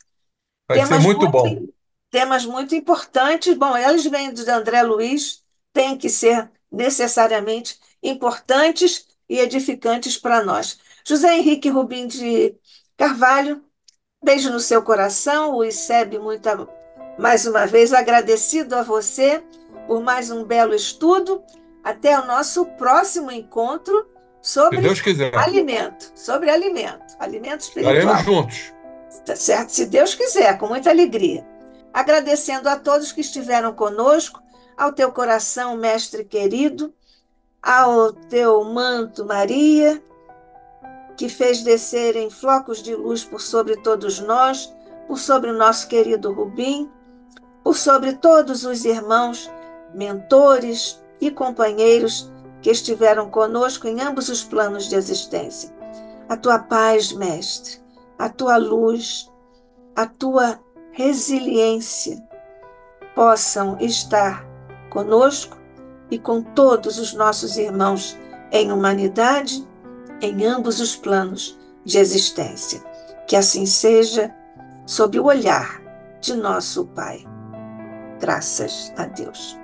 vai ser Temas muito muito, bom. temas muito importantes. Bom, eles vêm de André Luiz, têm que ser necessariamente importantes e edificantes para nós. José Henrique Rubim de Carvalho, beijo no seu coração, o ICEB mais uma vez agradecido a você por mais um belo estudo. Até o nosso próximo encontro Se sobre Deus quiser. alimento Estaremos espiritual. juntos. Tá certo? Se Deus quiser, com muita alegria. Agradecendo a todos que estiveram conosco, ao teu coração, mestre querido, ao teu manto, Maria, que fez descer em flocos de luz por sobre todos nós, por sobre o nosso querido Rubim, por sobre todos os irmãos, mentores e companheiros que estiveram conosco em ambos os planos de existência. A tua paz, mestre, a tua luz, a tua resiliência possam estar conosco e com todos os nossos irmãos em humanidade, em ambos os planos de existência. Que assim seja, sob o olhar de nosso Pai. Graças a Deus.